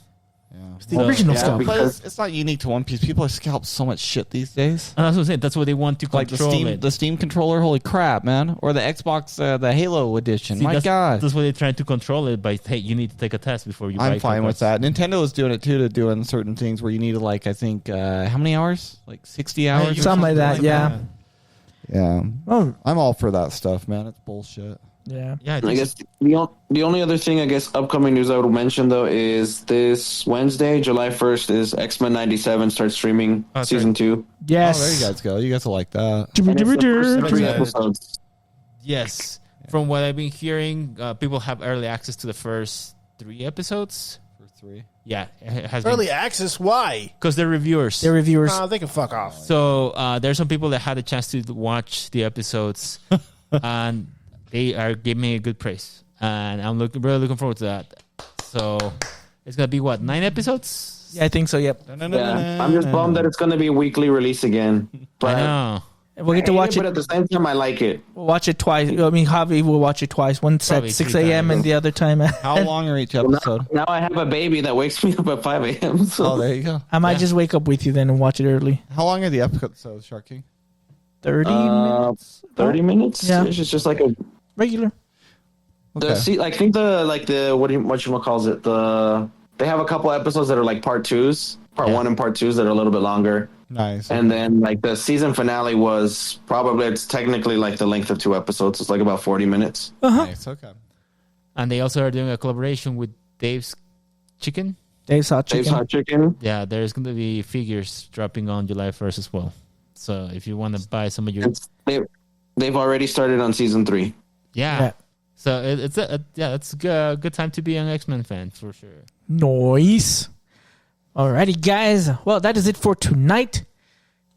The original scalp. But it's not unique to One Piece. People are scalp so much shit these days. And that's what I'm saying. That's what they want to control the Steam controller. Holy crap, man! Or the Xbox, the Halo edition. My God, that's why they're trying to control it by you need to take a test before you. I'm fine with that. Nintendo is doing it too, doing certain things where you need to I think how many hours? 60 hours, something like that. Yeah. Yeah. Oh, I'm all for that stuff, man. It's bullshit. Yeah. Yeah. I guess the only other thing, upcoming news I would mention, though, is this Wednesday, July 1st, is X-Men 97 starts streaming season 2. Yes. Oh, there you guys go. You guys will like that. And it's the first 3 episodes. Yes. From what I've been hearing, people have early access to the first 3 episodes. For 3? Yeah. It has Early access? Why? Because they're reviewers. They're reviewers. Oh, they can fuck off. So there's some people that had a chance to watch the episodes, and they are giving me a good praise, and I'm really looking forward to that. So it's gonna be 9 episodes? Yeah, I think so. Yep. Yeah, I'm just bummed that it's gonna be a weekly release again. But I know. We'll get to watch it. But at the same time, I like it. We'll watch it twice. I mean, Javi will watch it twice. Once Probably at 6 3 a.m. times. and the other time. How long are each episode? Now I have a baby that wakes me up at 5 a.m. So Oh, there you go. I might just wake up with you then and watch it early. How long are the episodes, Shark King? 30 minutes? 30 minutes. Yeah. It's just like a. Regular. Okay. I think the what you calls it, they have a couple episodes that are part 2s, part 1 and part 2s that are a little bit longer. Nice. And then the season finale was it's technically the length of 2 episodes. It's about 40 minutes. Nice. Okay. And they also are doing a collaboration with Dave's Chicken. Dave's Hot Chicken. Dave's Hot Chicken. Yeah, there's going to be figures dropping on July 1st as well. So if you want to buy some of your... They've already started on season 3. Yeah. So it's a good time to be an X-Men fan for sure. Nice. Alrighty, guys. Well, that is it for tonight.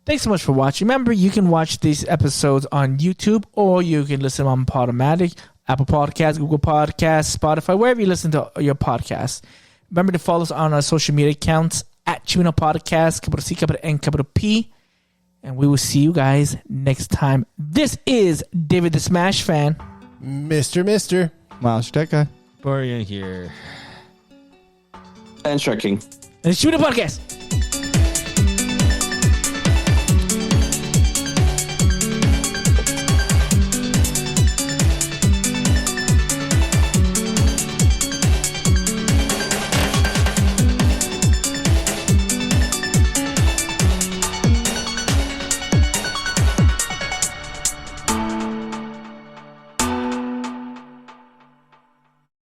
Thanks so much for watching. Remember, you can watch these episodes on YouTube, or you can listen on Podomatic, Apple Podcasts, Google Podcasts, Spotify, wherever you listen to your podcasts. Remember to follow us on our social media accounts at Chibino Podcast, capital C, capital N, capital P. And we will see you guys next time. This is David the Smash Fan. Mister. Miles Stecca. Borian here. And Shark King. And it's Chibino Podcast.